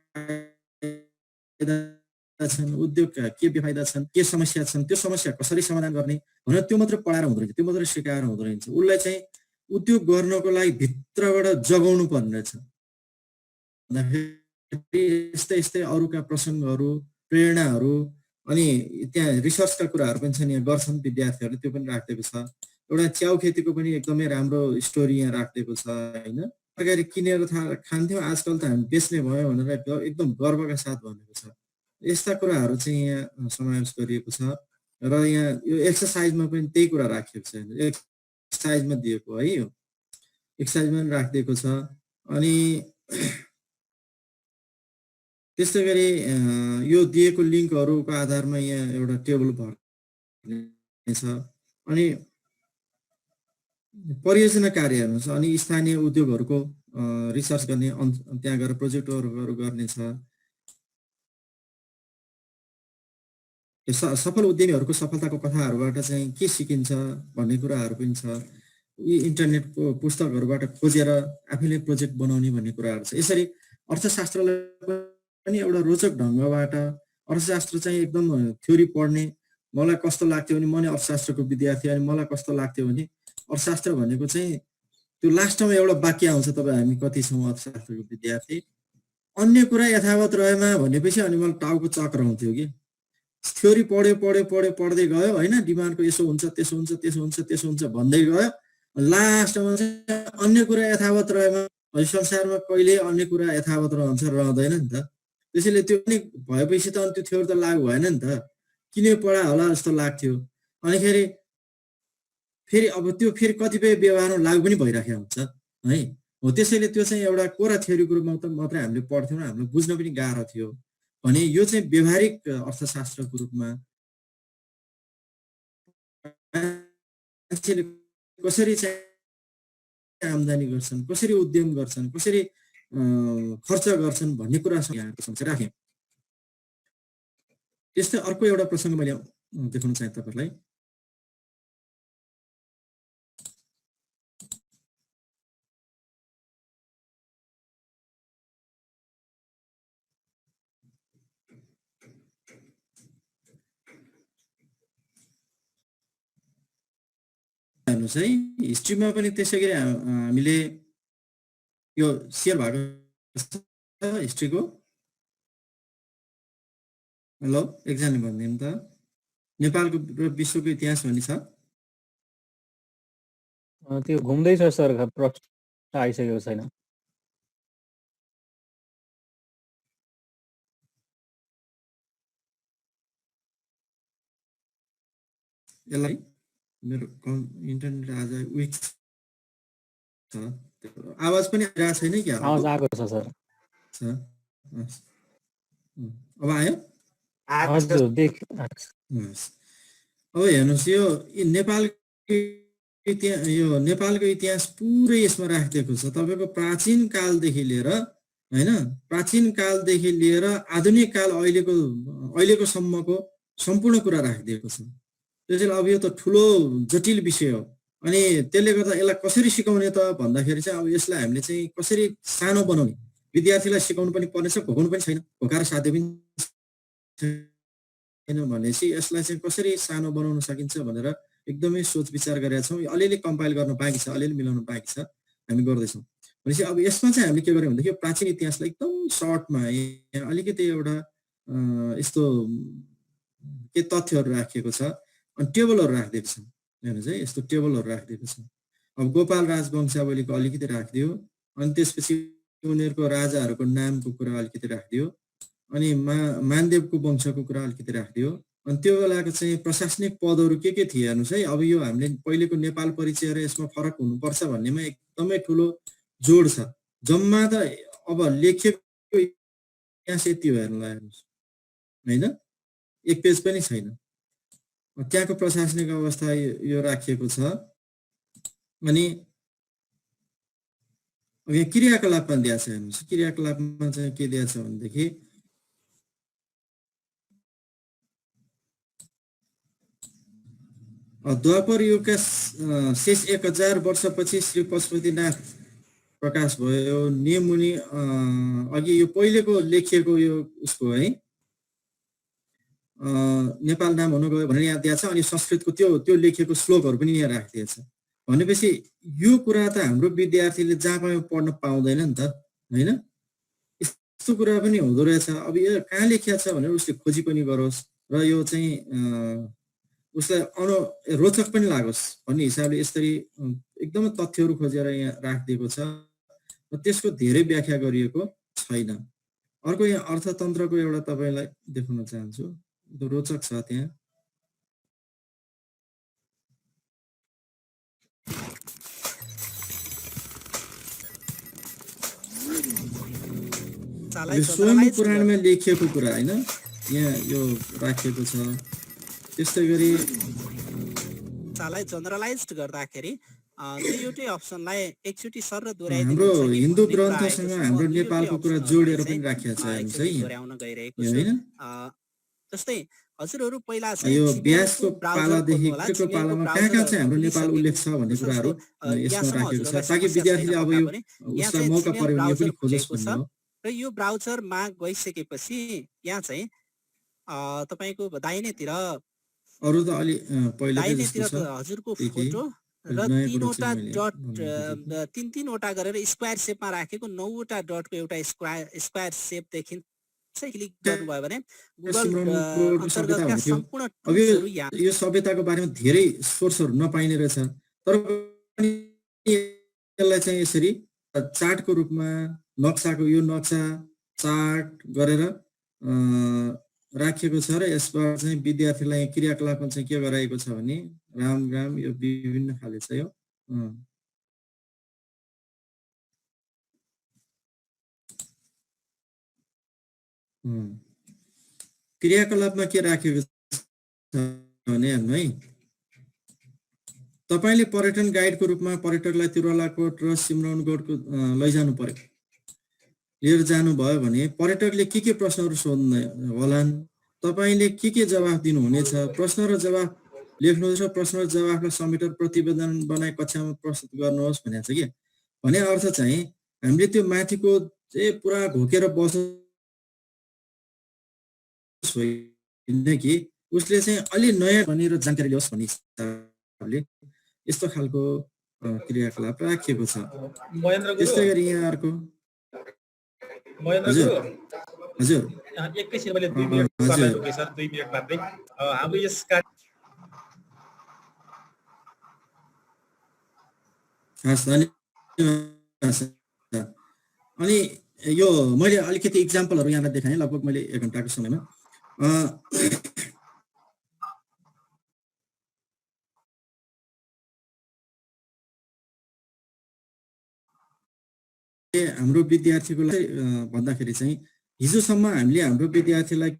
छन्, उद्योगका के बेफाइदा छन्, के समस्या छन्, त्यो समस्या कसरी समाधान गर्ने भनेर त्यो मात्र पढाएर हुँदैन, त्यो मात्र सिकाएर हुँदैन। उसलाई चाहिँ उद्योग गर्नको लागि भित्रबाट जगाउनु पर्ने रहेछ। यस्तै यस्तै अरूका प्रसङ्गहरू, प्रेरणाहरू अनि त्यहाँ रिसर्चका कुराहरू पनि छन्, यहाँ गर्छन् विद्यार्थीहरूले, त्यो पनि राखिदिएको छ। एउटा च्याउ खेतीको पनि एकदमै राम्रो स्टोरी यहाँ राखिदिएको छ होइन। तरकारी किनेर खान्थ्यौँ, आजकल त हामी बेच्ने भयो भनेर एकदम गर्वका साथ भनेको छ। यस्ता कुराहरू चाहिँ यहाँ समावेश गरिएको छ। र यहाँ यो एक्सर्साइजमा पनि त्यही कुरा राखिएको छ, एक्सर्साइजमा दिएको है, यो एक्सर्साइजमा पनि राखिदिएको छ। अनि त्यस्तै गरी यो दिएको लिङ्कहरूको आधारमा यहाँ एउटा टेबल भर्ने छ। अनि परियोजना कार्य हेर्नुहोस्, अनि स्थानीय उद्योगहरूको रिसर्च गर्ने, त्यहाँ गएर प्रोजेक्टहरू गर्ने छ। सफल उद्यमीहरूको सफलताको कथाहरूबाट चाहिँ के सिकिन्छ भन्ने कुराहरू पनि छ। यी इन्टरनेटको पुस्तकहरूबाट खोजेर आफैले प्रोजेक्ट बनाउने भन्ने कुराहरू छ। यसरी अर्थशास्त्रलाई पनि एउटा रोचक ढङ्गबाट, अर्थशास्त्र चाहिँ एकदम थ्योरी पढ्ने, मलाई कस्तो लाग्थ्यो भने, म नै अर्थशास्त्रको विद्यार्थी अनि मलाई कस्तो लाग्थ्यो भने अर्थशास्त्र भनेको चाहिँ त्यो लास्टमा एउटा वाक्य आउँछ, तपाईँ हामी कति छौँ अर्थशास्त्रको विद्यार्थी, अन्य कुरा यथावत रहेमा भनेपछि अनि मलाई टाउको चक्र हुन्थ्यो कि थ्योरी पढ्दै गयो होइन, डिमान्डको यसो हुन्छ त्यसो हुन्छ त्यसो हुन्छ त्यसो हुन्छ भन्दै गयो, लास्टमा चाहिँ अन्य कुरा यथावत रहेमा, संसारमा कहिले अन्य कुरा यथावत रहँदैन नि त। त्यसैले त्यो पनि भएपछि त अनि त्यो थ्योरी त लागु भएन नि त, किन पढा होला जस्तो लाग्थ्यो। अनिखेरि फेरि अब त्यो फेरि कतिपय व्यवहारमा लागु पनि भइराखेको हुन्छ है। हो त्यसैले त्यो चाहिँ एउटा कोरा थ्योरीको रूपमा मात्रै हामीले पढ्थ्यौँ, हामीले बुझ्न पनि गाह्रो थियो भने यो चाहिँ व्यवहारिक अर्थशास्त्रको रूपमा मान्छेले कसरी चाहिँ आम्दानी गर्छन्, कसरी उद्यम गर्छन्, कसरी खर्च गर्छन् भन्ने कुरासँग यहाँको समस्या राखेँ। त्यस्तै अर्को एउटा प्रसङ्ग मैले देखाउन चाहे तपाईँहरूलाई। हेर्नुहोस् है, हिस्ट्रीमा पनि त्यसै गरी हामीले यो सेयर भएको हिस्ट्रीको। हेलो, एकजना भनिदिनु त, नेपालको र विश्वको इतिहास भन्ने छ त्यो घुम्दैछ सर, प्रश्न आइसकेको छैन। यसलाई मेरो इन्टरनेट आज विक छ, आवाज पनि आइरहेको छैन क्या? आवाज आएको छ सर। अब आयो? आज हजुर देख हस्। अब हेर्नुहोस् यो नेपालको इतिहास पुरै यसमा राखिदिएको छ तपाईँको प्राचीन कालदेखि लिएर होइन, प्राचीन कालदेखि लिएर आधुनिक काल अहिलेको सम्मको सम्पूर्ण कुरा राखिदिएको छ। त्यसैले अब यो त ठुलो जटिल विषय हो। अनि त्यसले गर्दा यसलाई कसरी सिकाउने त भन्दाखेरि चाहिँ अब यसलाई हामीले चाहिँ कसरी सानो बनाउने, विद्यार्थीलाई सिकाउनु पनि पर्नेछ, भोगाउनु पनि छैन, भोकाएर साध्य पनि छैन भनेपछि यसलाई चाहिँ कसरी सानो बनाउन सकिन्छ भनेर एकदमै सोच विचार गरेका छौँ। अलिअलि कम्पाइल गर्न बाँकी छ, अलिअलि मिलाउन बाँकी छ, हामी गर्दैछौँ। भनेपछि अब यसमा चाहिँ हामीले के गर्यौँ भनेदेखि प्राचीन इतिहासलाई एकदम सर्टमा अलिकति एउटा यस्तो के तथ्यहरू राखिएको छ, अनि टेबलहरू राखिदिएको छ। हेर्नुहोस् है, यस्तो टेबलहरू राखिदिएको छ। अब गोपाल राजवंशावलीको अलिकति राखिदियो, अनि त्यसपछि उनीहरूको राजाहरूको नामको कुरा अलिकति राखिदियो, अनि मानदेवको वंशको कुरा अलिकति राखिदियो, अनि त्यो बेलाको चाहिँ प्रशासनिक पदहरू के थिए हेर्नुहोस् है। अब यो हामीले पहिलेको नेपाल परिचय र यसमा फरक हुनुपर्छ भन्नेमा एकदमै ठुलो जोड छ। जम्मा त अब लेखिएको इतिहास यति हो हेर्नुहोस् होइन, एक पेज पनि छैन। त्यहाँको प्रशासनिक अवस्था यो राखिएको छ। अनि अब यहाँ क्रियाकलापमा दिएको छ हेर्नुहोस्, क्रियाकलापमा चाहिँ के दिएको छ भनेदेखि द्वापर युगका शेष 1000 वर्षपछि श्री पशुपतिनाथ प्रकाश भयो। नियममुनि अघि यो पहिलेको लेखिएको यो उसको है नेपाल नाम हुन गयो भनेर यहाँ दिएको छ। अनि संस्कृतको त्यो लेखिएको श्लोकहरू पनि यहाँ राखिदिएको छ। भनेपछि यो कुरा त हाम्रो विद्यार्थीले जहाँ पायो पढ्न पाउँदैन नि त होइन, यस्तो कुरा पनि हुँदो रहेछ। अब यो कहाँ लेखिएको छ भनेर उसले खोजी पनि गरोस् र यो चाहिँ उसलाई रोचक पनि लागोस् भन्ने हिसाबले यसरी एकदमै तथ्यहरू खोजेर यहाँ राखिदिएको छ। त्यसको धेरै व्याख्या गरिएको छैन। अर्को यहाँ अर्थतन्त्रको एउटा तपाईँलाई देखाउन चाहन्छु, रोचक छ त्यहाँ। स्वयं पुराणमा लेखिएको कुरा होइन, यहाँ यो राखिएको छ। त्यस्तै गरी जनरलाइज्ड गर्दाखेरि दुईवटै अप्सनलाई एकचोटि सर र हाम्रो हिन्दू ग्रन्थसँग हाम्रो नेपालको कुरा जोडेर पनि राखिएको छ हेर्नुहोस् है दोहोर्याउन गइरहेको छु। होइन। जस्तै हजुरहरू पहिला यो व्यासको पालादेखि कृतिको पालामा कहाँ चाहिँ हाम्रो नेपाल उल्लेख छ भन्ने कुराहरू यसमा राखेको छ, ताकि विद्यार्थीले अब यो उसलाई मौका पर्यो भने यो पनि खोजोस् भन्ने हो। र यो ब्राउजरमा गइसकेपछि यहाँ चाहिँ तपाईको दाहिनेतिर अरु त अलि पहिलेकै जस्तो छ हजुरको फोटो र तीनवटा डट तीनवटा गरेर स्क्वायर सेपमा राखेको 9वटा डटको एउटा स्क्वायर सेप देखिन्छ। क्लिक गर्नुभयो भने गुगल अन्तर्गतका सम्पूर्ण टुल्सहरु यहाँ। यो सभ्यताको बारेमा धेरै सोर्सहरु नपाइने रहेछ, तर यसलाई चाहिँ यसरी चार्टको रूपमा नक्साको यो नक्सा चार्ट गरेर राखिएको छ र यसबाट चाहिँ विद्यार्थीलाई क्रियाकलापमा चाहिँ के गराएको छ भने राम यो विभिन्न खाले छ यो क्रियाकलापमा के राखेको छ भने हेर्नु है, तपाईले पर्यटन गाइडको रूपमा पर्यटकलाई तिरुवालाकोट र सिमरौनगढको लैजानु पर्यो, लिएर जानु भयो भने पर्यटकले के प्रश्नहरू सोध्ने होलान्, तपाईले के जवाफ दिनुहुनेछ, प्रश्न र जवाफ लेख्नुहोस् र प्रश्न र जवाफलाई समेटेर प्रतिवेदन बनाई कक्षामा प्रस्तुत गर्नुहोस् भनेको छ के। भने अर्थ चाहिँ हामीले त्यो माथिको चाहिँ पुरा घोकेर बसोस् होइन कि उसले चाहिँ अलि नयाँ भनेर जानकारी ल्याओस् भन्ने हिसाबले यस्तो खालको क्रियाकलाप राखिएको छ। त्यस्तै गरी यहाँ अर्को हजुर हजुर एकैछिन मैले 2 मिनेट समय रोके सर, 2 मिनेट मात्रै। हाम्रो यस अनि यो मैले अलिकति इक्जाम्पलहरु यहाँलाई देखाएँ, लगभग मैले 1 घण्टाको समयमा। हाम्रो विद्यार्थीको लागि भन्दाखेरि चाहिँ हिजोसम्म हामीले हाम्रो विद्यार्थीलाई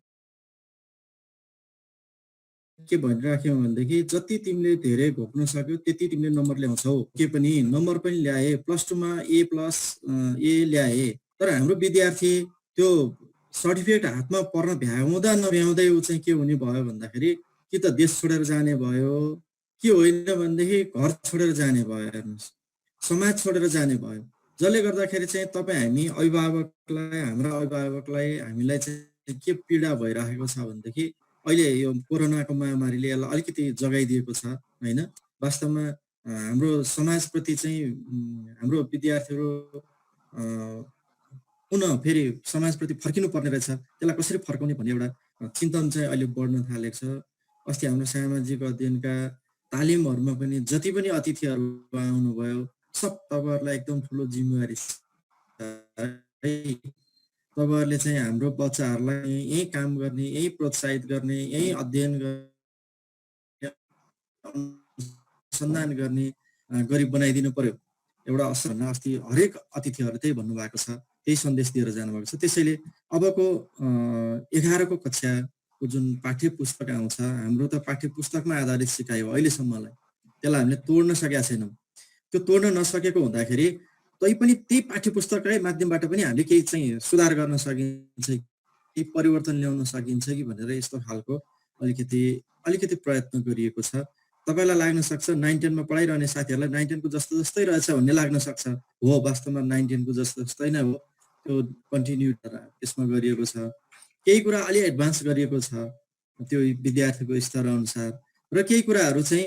के भनिराख्यौ भनेदेखि जति तिमीले धेरै घोक्न सक्यौ त्यति तिमीले नम्बर ल्याउँछौ। के पनि नम्बर पनि ल्याए, +2 मा A+ ल्याए, तर हाम्रो विद्यार्थी त्यो सर्टिफिकेट हातमा पर्न भ्याउँदा नभ्याउँदै ऊ चाहिँ के हुने भयो भन्दाखेरि कि त देश छोडेर जाने भयो, के होइन भनेदेखि घर छोडेर जाने भयो, हेर्नुहोस्, समाज छोडेर जाने भयो। जसले गर्दाखेरि चाहिँ तपाईँ हामी अभिभावकलाई, हाम्रा अभिभावकलाई हामीलाई चाहिँ के पीडा भइरहेको छ भनेदेखि अहिले यो कोरोनाको महामारीले यसलाई अलिकति जगाइदिएको छ होइन। वास्तवमा हाम्रो समाजप्रति चाहिँ हाम्रो विद्यार्थीहरू पुनः फेरि समाजप्रति फर्किनु पर्ने रहेछ, त्यसलाई कसरी फर्काउने भन्ने एउटा चिन्तन चाहिँ अहिले बढ्न थालेको छ। अस्ति हाम्रो सामाजिक अध्ययनका तालिमहरूमा पनि जति पनि अतिथिहरू आउनुभयो सब तपाईँहरूलाई एकदम ठुलो जिम्मेवारी छ। तपाईँहरूले चाहिँ हाम्रो बच्चाहरूलाई यही काम गर्ने, यही प्रोत्साहित गर्ने, यही अध्ययन गर्ने, अनुसन्धान गर्ने गरी बनाइदिनु पर्यो एउटा असर। अस्ति हरेक अतिथिहरू त्यही भन्नुभएको छ, त्यही सन्देश दिएर जानुभएको छ। त्यसैले अबको 11को कक्षाको जुन पाठ्य पुस्तक आउँछ, हाम्रो त पाठ्य पुस्तकमा आधारित सिकाइ हो अहिलेसम्मलाई, त्यसलाई हामीले तोड्न सकेका छैनौँ। त्यो तोड्न नसकेको हुँदाखेरि तैपनि त्यही पाठ्य पुस्तककै माध्यमबाट पनि हामीले केही चाहिँ सुधार गर्न सकिन्छ, केही परिवर्तन ल्याउन सकिन्छ कि भनेर यस्तो खालको अलिकति प्रयत्न गरिएको छ। तपाईँलाई लाग्न सक्छ 9-10 मा पढाइरहने साथीहरूलाई 9-10 को जस्तो जस्तै रहेछ भन्ने लाग्न सक्छ। हो, वास्तवमा 9-10 को जस्तो जस्तै नै हो, त्यो कन्टिन्यू त्यसमा गरिएको छ। केही कुरा अलि एडभान्स गरिएको छ त्यो विद्यार्थीको स्तर अनुसार, र केही कुराहरू चाहिँ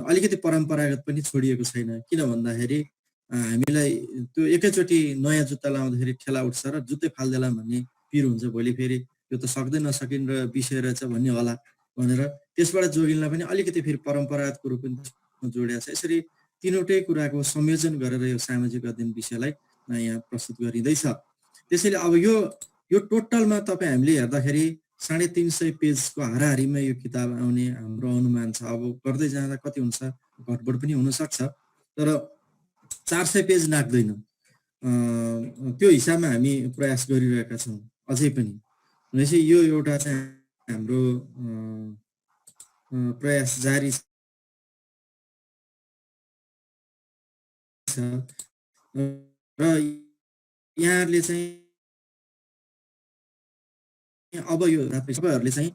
अलिकति परम्परागत पनि छोडिएको छैन। किन भन्दाखेरि हामीलाई त्यो एकैचोटि नयाँ जुत्ता लाउँदाखेरि ठेला उठ्छ र जुत्तै फाल्देला भन्ने पिर हुन्छ, भोलि फेरि यो त सक्दै नसकिन् र विषय रहेछ भन्ने होला भनेर त्यसबाट जोगिनलाई पनि अलिकति फेरि परम्परागत कुरो पनि जोडिएको छ। यसरी तीनवटै कुराको संयोजन गरेर यो सामाजिक अध्ययन विषयलाई यहाँ प्रस्तुत गरिँदैछ। त्यसैले अब यो टोटलमा तपाईँ हामीले हेर्दाखेरि 350 पेजको हाराहारीमा यो किताब आउने हाम्रो अनुमान छ। अब गर्दै जाँदा कति हुन्छ, घटबड पनि हुनसक्छ, तर 400 पेज नाग्दैन। त्यो हिसाबमा हामी प्रयास गरिरहेका छौँ अझै पनि। भनेपछि यो एउटा चाहिँ हाम्रो प्रयास जारी छ र यहाँहरूले चाहिँ अब यो तपाईँहरूले चाहिँ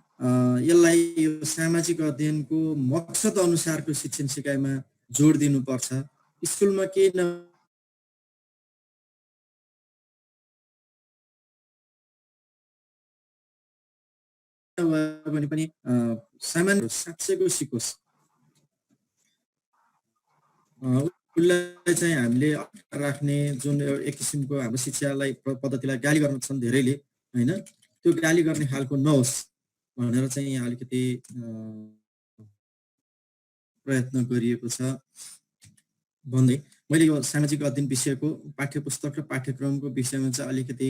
यसलाई यो सामाजिक अध्ययनको मकसद अनुसारको शिक्षण सिकाइमा जोड दिनुपर्छ। स्कुलमा केही भने पनि सामान्य 700 को सिकोस्, उसलाई चाहिँ हामीले राख्ने जुन एक किसिमको हाम्रो शिक्षालाई पद्धतिलाई गाली गर्न छन् धेरैले होइन, त्यो गाली गर्ने खालको नहोस् भनेर चाहिँ यहाँ अलिकति प्रयत्न गरिएको छ भन्दै मैले यो सामाजिक अध्ययन विषयको पाठ्य पुस्तक र पाठ्यक्रमको विषयमा चाहिँ अलिकति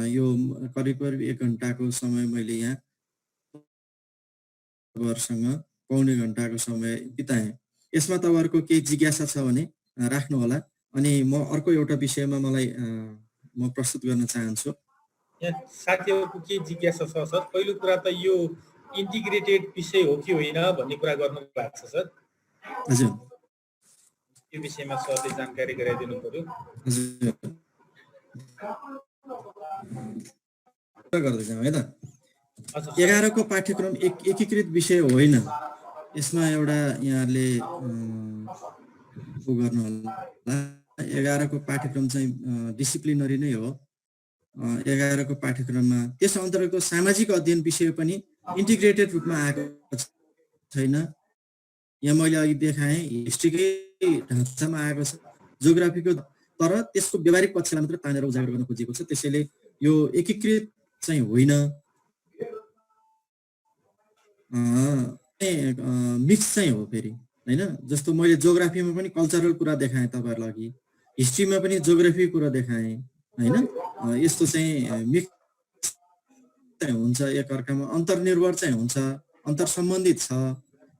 यो करिब 1 घण्टाको समय मैले यहाँ तपाईँहरूसँग पौने घण्टाको समय बिताएँ। यसमा तपाईँहरूको केही जिज्ञासा छ भने राख्नु होला, अनि म अर्को एउटा विषयमा म प्रस्तुत गर्न चाहन्छु। यहाँ साथीहरूको के जिज्ञासा छ सर? पहिलो कुरा त यो इन्टिग्रेटेड विषय हो कि होइन भन्ने कुरा गर्नु भएको छ सर। हजुर, यो विषयमा सरले जानकारी गराइदिनु पर्यो। हजुर गर्दै जाउँ है त। 11 को पाठ्यक्रम एकीकृत विषय होइन, यसमा एउटा यहाँहरूले गर्नु होला। 11 को पाठ्यक्रम चाहिँ डिसिप्लिनरी नै हो। 11 को पाठ्यक्रममा त्यस अन्तर्गतको सामाजिक अध्ययन विषय पनि इन्टिग्रेटेड रूपमा आएको छैन। यहाँ मैले अघि देखाएँ हिस्ट्रीकै ढाँचामा आएको छ, जियोग्राफीको, तर त्यसको व्यवहारिक पक्षलाई मात्र तानेर उजागर गर्न खोजिएको छ। त्यसैले यो एकीकृत चाहिँ होइन, मिक्स चाहिँ हो फेरि होइन। जस्तो मैले जियोग्राफीमा पनि कल्चरल कुरा देखाएँ तपाईँहरूलाई अघि, हिस्ट्रीमा पनि जियोग्राफी कुरा देखाएँ होइन। यस्तो चाहिँ मिक्स चाहिँ हुन्छ, एकअर्कामा अन्तर्निर्भर चाहिँ हुन्छ, अन्तर्सम्बन्धित छ,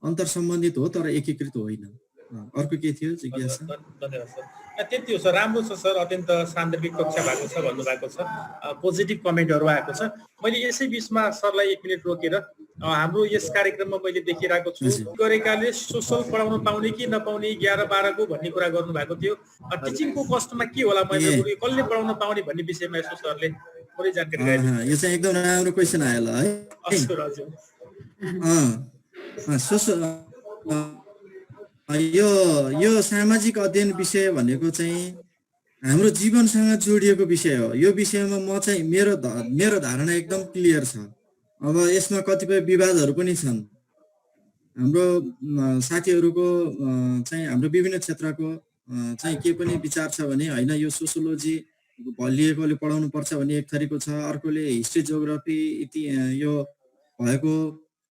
अन्तर्सम्बन्धित हो तर एकीकृत होइन अर्को के थियो जिज्ञासा? धन्यवाद सर। त्यति हो सर, राम्रो छ सर, अत्यन्त सान्दर्भिक कक्षा भएको छ भन्नुभएको छ, पोजिटिभ कमेन्टहरू आएको छ। मैले यसै बिचमा सरलाई 1 मिनट रोकेर हाम्रो यस कार्यक्रममा मैले देखिरहेको छु गरेकाले सोसल पढाउन पाउने कि नपाउने 11-12 को भन्ने कुरा गर्नुभएको थियो। टिचिङको कस्टमा के होला मैले कसले पढाउन पाउने भन्ने विषयमा यसो सरले थोरै जानकारी गराइदिनु। यो चाहिँ एकदम राम्रो क्वेसन आयो ल है। हजुर हजुर। यो सामाजिक अध्ययन विषय भनेको चाहिँ हाम्रो जीवनसँग जोडिएको विषय हो। यो विषयमा म चाहिँ मेरो धारणा एकदम क्लियर छ। अब यसमा कतिपय विवादहरू पनि छन्। हाम्रो साथीहरूको चाहिँ हाम्रो विभिन्न क्षेत्रको चाहिँ के पनि विचार छ भने होइन यो सोसियोलोजी भलिएकोले पढाउनु पर्छ भन्ने एक थरीको छ, अर्कोले हिस्ट्री जियोग्राफी यो भएको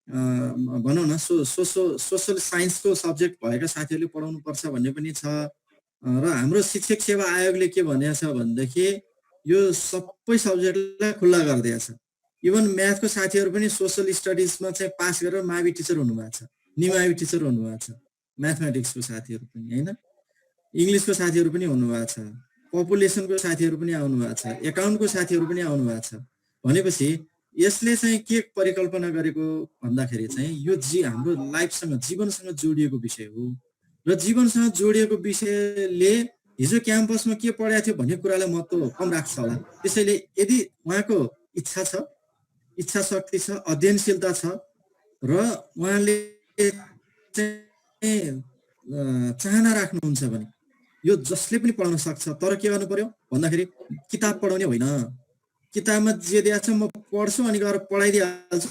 भनौँ न सोसल साइन्सको सब्जेक्ट भएका साथीहरूले पढाउनु पर्छ भन्ने पनि छ। र हाम्रो शिक्षक सेवा आयोगले के भनेको छ भनेदेखि यो सबै सब्जेक्टलाई खुल्ला गरिदिएको छ। इभन म्याथको साथीहरू पनि सोसल स्टडिजमा चाहिँ पास गरेर मावि टिचर हुनुभएको छ, निमावि टिचर हुनुभएको छ। म्याथमेटिक्सको साथीहरू पनि होइन, इङ्ग्लिसको साथीहरू पनि हुनुभएको छ, पपुलेसनको साथीहरू पनि आउनुभएको छ, एकाउन्टको साथीहरू पनि आउनुभएको छ। भनेपछि यसले चाहिँ के परिकल्पना गरेको भन्दाखेरि चाहिँ यो हाम्रो लाइफसँग जीवनसँग जोडिएको विषय हो। र जीवनसँग जोडिएको विषयले हिजो क्याम्पसमा के पढाएको थियो भन्ने कुरालाई महत्त्व कम राख्छ होला। त्यसैले यदि उहाँको इच्छा छ, इच्छा शक्ति छ, अध्ययनशीलता छ र उहाँले चाहना राख्नुहुन्छ भने यो जसले पनि पढाउन सक्छ। तर के गर्नु पर्यो भन्दाखेरि किताब पढाउने होइन, किताबमा जे दिएको छ म पढ्छु अनि गएर पढाइदिइहाल्छु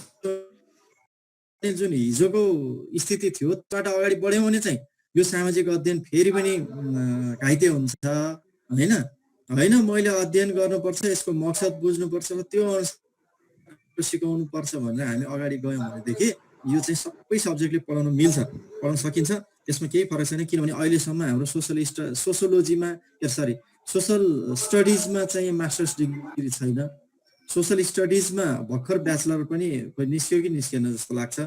जुन हिजोको स्थिति थियो त्यसबाट अगाडि बढ्यौँ भने चाहिँ यो सामाजिक अध्ययन फेरि पनि घाइते हुन्छ होइन। होइन मैले अध्ययन गर्नुपर्छ, यसको मकसद बुझ्नुपर्छ, त्यो अनुसार सिकाउनु पर्छ भनेर हामी अगाडि गयौँ भनेदेखि यो चाहिँ सबै सब्जेक्टले पढाउन मिल्छ, पढाउन सकिन्छ। त्यसमा केही फरक छैन। किनभने अहिलेसम्म हाम्रो सोसियोलोजीमा सोसल स्टडिजमा चाहिँ मास्टर्स डिग्री छैन। सोसल स्टडिजमा भर्खर ब्याचलर पनि निस्क्यो कि निस्केन जस्तो लाग्छ,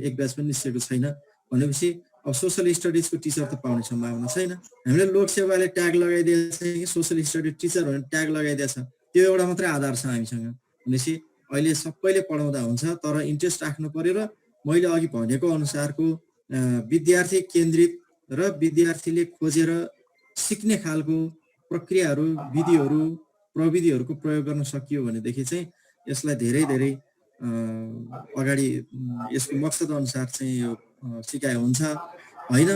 एक ब्याच पनि निस्केको छैन। भनेपछि अब सोसल स्टडिजको टिचर त पाउने सम्भावना छैन। हामीले लोकसेवाले ट्याग लगाइदिएछ कि सोसल स्टडिज टिचर भनेर ट्याग लगाइदिएछ, त्यो एउटा मात्रै आधार छ हामीसँग। भनेपछि अहिले सबैले पढाउँदा हुन्छ, तर इन्ट्रेस्ट राख्नु पर्यो। र मैले अघि भनेको अनुसारको विद्यार्थी केन्द्रित र विद्यार्थीले खोजेर सिक्ने खालको प्रक्रियाहरू, विधिहरू, प्रविधिहरूको प्रयोग गर्न सकियो भनेदेखि चाहिँ यसलाई धेरै धेरै अगाडि यसको मकसद अनुसार चाहिँ यो सिकाइ हुन्छ। होइन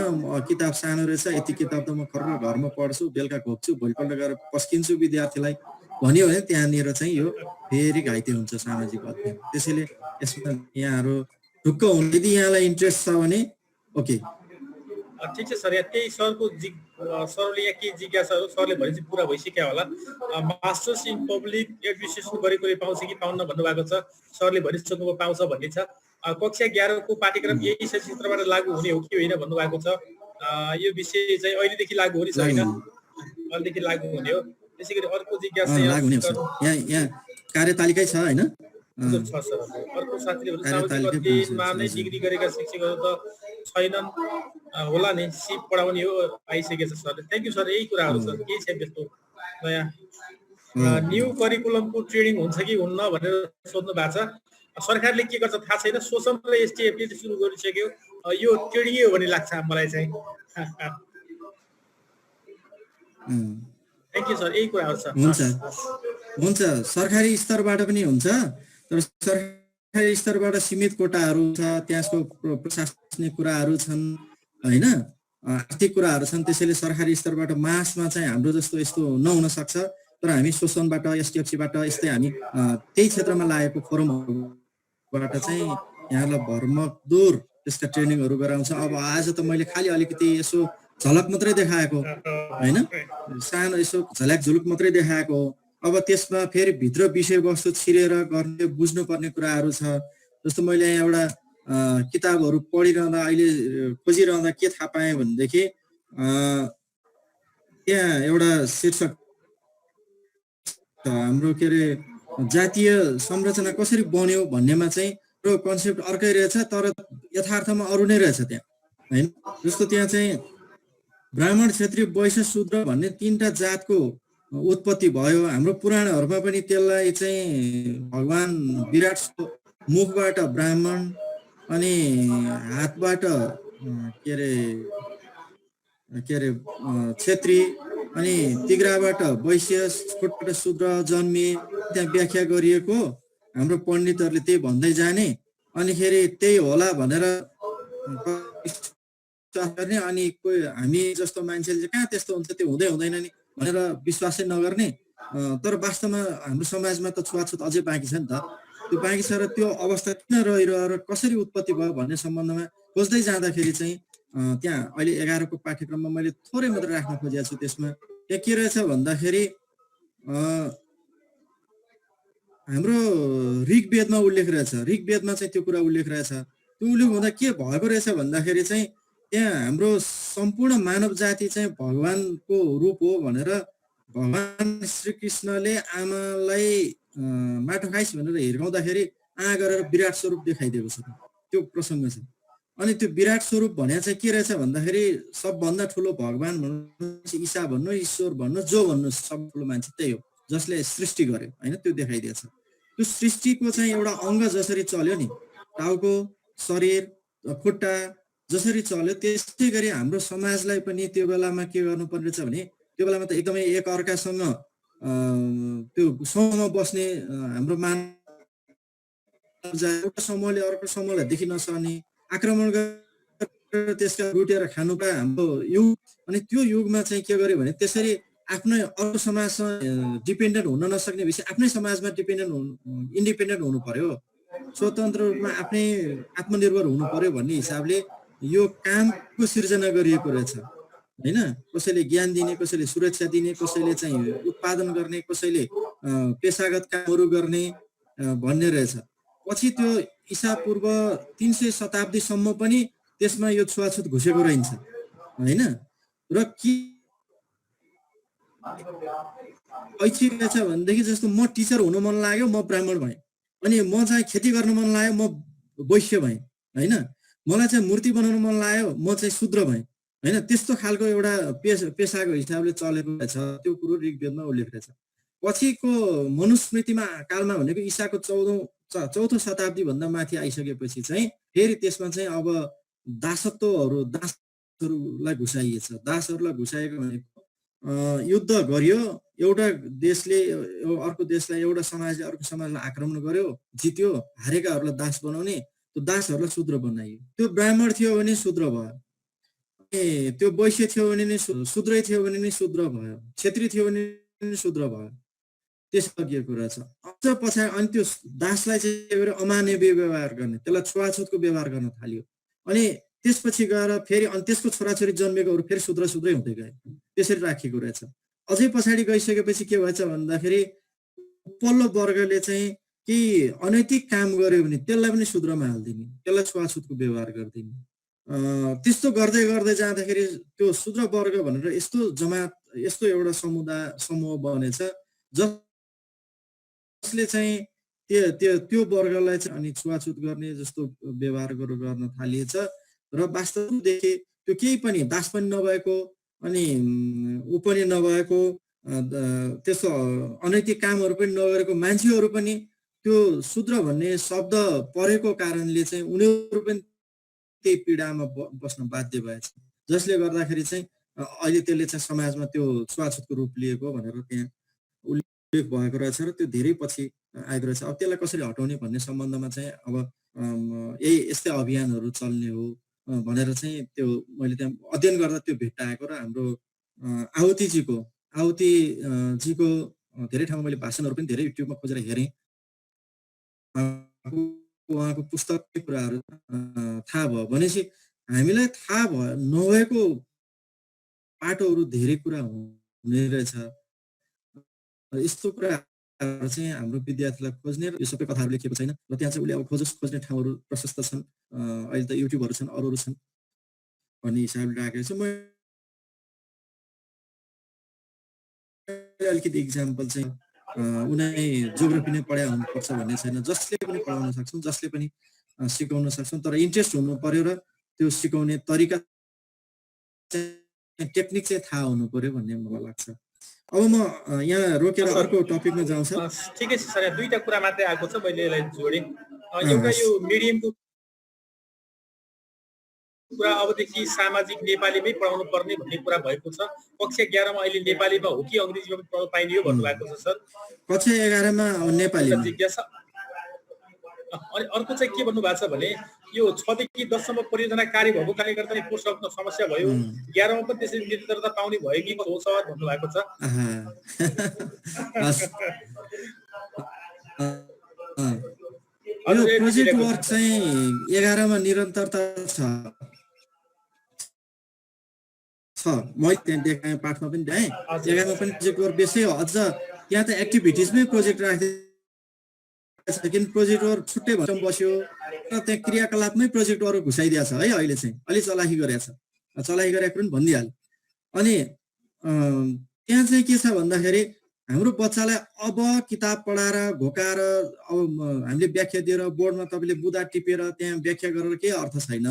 किताब सानो रहेछ, यति किताब त म घरमा पढ्छु, बेलुका घोप्छु, भोलिपल्ट गएर पस्किन्छु विद्यार्थीलाई भन्यो भने त्यहाँनिर चाहिँ यो फेरि घाइते हुन्छ सामाजिक अध्ययन। त्यसैले यसमा यहाँहरू ढुक्क हुनु, यदि यहाँलाई इन्ट्रेस्ट छ भने ओके ठिक छ सर। यहाँ त्यही सरको सरले यहाँ के जिज्ञासाहरू सरले भनेपछि पुरा भइसक्यो होला। मास्टर्स इन पब्लिक एडमिनिस्ट्रेसन गरेकोले पाउँछ कि पाउन्न भन्नुभएको छ, सरले भनिसक्नु पाउँछ भन्ने छ। कक्षा 11 को पाठ्यक्रम यही क्षेत्रबाट लागू हुने हो कि होइन भन्नुभएको छ। यो विषय चाहिँ अहिलेदेखि लागू हो नि छैन? अहिलेदेखि लागू हुने हो। त्यसै गरी अर्को जिज्ञासा यहाँ कार्यतालिकै छ होइन? छ सर। अर्को साथीले सामाजिक अध्ययनमा नै डिग्री गरेका शिक्षकहरू त छैनन् होला नि, सिप पढाउने हो आइसकेको छ सर। Thank you sir. यही कुराहरू छ, केही छ त्यस्तो नयाँ न्यू करिकुलमको ट्रेनिङ हुन्छ कि हुन्न भनेर सोध्नु भएको छ। सरकारले के गर्छ थाहा छैन, सोसम र एसटिएफले सुरु गरिसक्यो, यो ट्रेनिङै हो भन्ने लाग्छ मलाई चाहिँ। Thank you sir. यही कुराहरू छ। हुन्छ सरकारी स्तरबाट पनि हुन्छ, तर सरकारी स्तरबाट सीमित कोटाहरू छ, त्यसको प्रशासनिक कुराहरू छन् होइन, आर्थिक कुराहरू छन्। त्यसैले सरकारी स्तरबाट मासमा चाहिँ हाम्रो जस्तो यस्तो नहुन सक्छ। तर हामी सोसनबाट, एसटिएफसीबाट यस्तै हामी त्यही क्षेत्रमा लागेको फोरमहरूबाट चाहिँ यहाँलाई भरमकदुर त्यसका ट्रेनिङहरू गराउँछ। अब आज त मैले खालि अलिकति यसो झलक मात्रै देखाएको होइन, सानो यसो झल्याक झुलुक मात्रै देखाएको। अब त्यसमा फेरि भित्र विषयवस्तु छिरेर गर्ने बुझ्नुपर्ने कुराहरू छ। जस्तो मैले यहाँ एउटा किताबहरू पढिरहँदा अहिले खोजिरहँदा के थाहा पाएँ भनेदेखि त्यहाँ एउटा शीर्षक हाम्रो के अरे जातीय संरचना कसरी बन्यो भन्नेमा चाहिँ कन्सेप्ट अर्कै रहेछ, तर यथार्थमा अरू नै रहेछ त्यहाँ। होइन। जस्तो त्यहाँ चाहिँ ब्राह्मण, क्षत्रिय, वैश्य, शूद्र भन्ने 3टा जातको उत्पत्ति भयो। हाम्रो पुराणहरूमा पनि त्यसलाई चाहिँ भगवान विराटको मुखबाट ब्राह्मण अनि हातबाट के अरे क्षेत्री अनि तिग्राबाट वैश्य, छोटबाट शूद्र जन्मिए, त्यहाँ व्याख्या गरिएको। हाम्रो पण्डितहरूले त्यही भन्दै जाने, अनिखेरि त्यही होला भनेर गर्ने, अनि कोही हामी जस्तो मान्छेले चाहिँ कहाँ त्यस्तो हुन्छ, त्यो हुँदै हुँदैन नि भनेर विश्वासै नगर्ने। तर वास्तवमा हाम्रो समाजमा त छुवाछुत अझै बाँकी छ नि त। त्यो बाँकी छ र त्यो अवस्था किन रहिरह्यो र कसरी उत्पत्ति भयो भन्ने सम्बन्धमा खोज्दै जाँदाखेरि चाहिँ त्यहाँ अहिले 11 को पाठ्यक्रममा मैले थोरै मात्र राख्न खोजेको छु। त्यसमा त्यहाँ के रहेछ भन्दाखेरि हाम्रो ऋग्वेदमा उल्लेख रहेछ। ऋग्वेदमा चाहिँ त्यो कुरा उल्लेख रहेछ। त्यो उल्लेख हुँदा के भएको रहेछ भन्दाखेरि चाहिँ त्यहाँ हाम्रो सम्पूर्ण मानव जाति चाहिँ भगवानको रूप हो भनेर भगवान श्रीकृष्णले आमालाई माटो खाइस् भनेर हिर्काउँदाखेरि गरेर विराट स्वरूप देखाइदिएको छ। त्यो प्रसङ्ग छ। अनि त्यो विराट स्वरूप भने चाहिँ के रहेछ भन्दाखेरि सबभन्दा ठुलो भगवान भन्नु, ईशा भन्नु, ईश्वर भन्नु, जो भन्नु, सब ठुलो मान्छे त्यही हो जसले सृष्टि गर्यो होइन। त्यो देखाइदिएछ। त्यो सृष्टिको चाहिँ एउटा अङ्ग जसरी चल्यो नि, टाउको, शरीर, खुट्टा जसरी चल्यो, त्यस्तै गरी हाम्रो समाजलाई पनि त्यो बेलामा के गर्नुपर्ने रहेछ भने त्यो बेलामा त एकदमै एक अर्कासँग त्यो समूहमा बस्ने हाम्रो एउटा समूहले अर्को समूहलाई देखिन नसक्ने, आक्रमण गरेर त्यसका लुटेर खानु पाए हाम्रो युग। अनि त्यो युगमा चाहिँ के गर्यो भने त्यसरी आफ्नै अर्को समाजसँग डिपेन्डेन्ट हुन नसक्ने भएपछि आफ्नै समाजमा इन्डिपेन्डेन्ट हुनु पर्यो, स्वतन्त्र रूपमा आफ्नै आत्मनिर्भर हुनु पर्यो भन्ने हिसाबले यो कामको सिर्जना गरिएको रहेछ होइन। कसैले ज्ञान दिने, कसैले सुरक्षा दिने, कसैले चाहिँ उत्पादन गर्ने, कसैले पेसागत कामहरू गर्ने भन्ने रहेछ। पछि त्यो ईसा पूर्व 300 शताब्दीसम्म पनि त्यसमा यो छुवाछुत घुसेको रहन्छ होइन। र के ऐच्छिक रहेछ भनेदेखि जस्तो म टिचर हुन मन लाग्यो, म ब्राह्मण भएँ। अनि म चाहिँ खेती गर्न मन लाग्यो, म वैश्य भएँ होइन। मलाई चाहिँ मूर्ति बनाउन मन लाग्यो, म चाहिँ शूद्र भएँ होइन। त्यस्तो खालको एउटा पेसाको हिसाबले चलेको रहेछ। त्यो कुरो ऋग्वेदमा उल्लेख रहेछ। पछिको मनुस्मृतिमा कालमा भनेको ईसाको 14औं शताब्दी भन्दा माथि आइसकेपछि चाहिँ फेरि त्यसमा चाहिँ अब दासहरूलाई घुसाइएछ। दासहरूलाई घुसाएको भनेको युद्ध गरियो, एउटा देशले अर्को देशलाई, एउटा समाजले अर्को समाजलाई आक्रमण गर्यो, जित्यो, हारेकाहरूलाई दास बनाउने, त्यो दासहरूलाई शूद्र बनाइयो। त्यो ब्राह्मण थियो भने शूद्र भयो, त्यो वैश्य थियो भने नि शूद्रै थियो भने नि शूद्र भयो, क्षेत्री थियो भने नि शूद्र भयो। त्यस लगिएको रहेछ। अझ पछाडि अनि त्यो दासलाई चाहिँ अमान्य व्यवहार गर्ने, त्यसलाई छुवाछुतको व्यवहार गर्न थाल्यो। अनि त्यसपछि गएर फेरि अनि त्यसको छोराछोरी जन्मेकोहरू फेरि शूद्रै हुँदै गए। त्यसरी राखिएको रहेछ। अझै पछाडि गइसकेपछि के भएछ भन्दाखेरि उपल्लो वर्गले चाहिँ केही अनैतिक काम गर्यो भने त्यसलाई पनि शूद्रमा हालिदिने, त्यसलाई छुवाछुतको व्यवहार गरिदिने। त्यस्तो गर्दै गर्दै जाँदाखेरि त्यो शूद्र वर्ग भनेर यस्तो जमात, यस्तो एउटा समूह बनेछ जसले चाहिँ त्यो वर्गलाई चाहिँ अनि छुवाछुत गर्ने जस्तो व्यवहार गर्न थालिएछ। र वास्तवदेखि त्यो केही पनि दास पनि नभएको अनि ऊ पनि नभएको, त्यस्तो अनैतिक कामहरू पनि नगरेको मान्छेहरू पनि त्यो शूद्र भन्ने शब्द परेको कारणले चाहिँ उनीहरू पनि त्यही पीडामा बस्न बाध्य भएछ, जसले गर्दाखेरि चाहिँ अहिले त्यसले चाहिँ समाजमा त्यो छुवाछुतको रूप लिएको भनेर त्यहाँ उल्लेख भएको रहेछ। र त्यो धेरै पछि आएको रहेछ। अब त्यसलाई कसरी हटाउने भन्ने सम्बन्धमा चाहिँ अब यस्तै अभियानहरू चल्ने हो भनेर चाहिँ त्यो मैले त्यहाँ अध्ययन गर्दा त्यो भेट्टाएको। र हाम्रो आहुतिजीको धेरै ठाउँमा मैले भाषणहरू पनि धेरै युट्युबमा खोजेर हेरेँ। उहाँको पुस्तककै कुराहरू थाहा भयो भनेपछि हामीलाई थाहा भयो नभएको पाटोहरू धेरै कुरा हुने रहेछ। यस्तो कुराहरू चाहिँ हाम्रो विद्यार्थीलाई खोज्ने र यो सबै कथाहरू लेखिएको छैन। र त्यहाँ चाहिँ उसले अब खोज्ने ठाउँहरू प्रशस्त छन्, अहिले त युट्युबहरू छन्, अरू छन् भन्ने हिसाबले राखेको छु। म अलिकति इक्जाम्पल चाहिँ उनी जियोग्राफी नै पढाइ हुनुपर्छ भन्ने छैन। जसले पनि पढाउन सक्छौँ, जसले पनि सिकाउन सक्छौँ, तर इन्ट्रेस्ट हुनु पर्यो र त्यो सिकाउने तरिका टेक्निक चाहिँ थाहा हुनु पर्यो भन्ने मलाई लाग्छ। अब म यहाँ रोकेर अर्को टपिकमा जाउँ सर। ठिकै छ सर, यहाँ दुईटा कुरा मात्रै आएको छ, मैले यसलाई जोडेँ। एउटा यो मिडियमको कुरा अबदेखि सामाजिक नेपालीमै पढाउनु पर्ने भन्ने कुरा भएको छ। कक्षा 11 मा अहिले नेपालीमा हो कि अङ्ग्रेजीमा पनि पढाउनु पाइने हो भन्नुभएको छ सर। कक्षा 11 मा नेपालीमा जिज्ञासा। अनि अर्को चाहिँ के भन्नुभएको छ भने यो 6 देखि 10 सम्म परियोजना कार्य भएको कारणले गर्दा नि कोर्स सक्न समस्या भयो, 11 मा पनि त्यसरी निरन्तरता पाउने भयो कि हो सर भन्नुभएको छ। यो प्रोजेक्ट वर्क चाहिँ 11 मा निरन्तरता छ, मैले त्यहाँ देखाएँ पाठमा पनि देखाएँ। 11 मा पनि प्रोजेक्ट वर्क बेसै हो। अझ त्यहाँ त एक्टिभिटिजमै प्रोजेक्ट राख्दै, लेकिन प्रोजेक्ट वर्क छुट्टै भएर बस्यो र त्यहाँ क्रियाकलापमै प्रोजेक्ट वर्क घुसाइदिएको छ है। अहिले चाहिँ अलि चलाखी गरेको छ, चलाखी गरेको पनि भनिदिइहाल्यो। अनि त्यहाँ चाहिँ के छ भन्दाखेरि हाम्रो बच्चालाई अब किताब पढाएर घोकाएर अब हामीले व्याख्या दिएर बोर्डमा तपाईँले बुदा टिपेर त्यहाँ व्याख्या गरेर केही अर्थ छैन।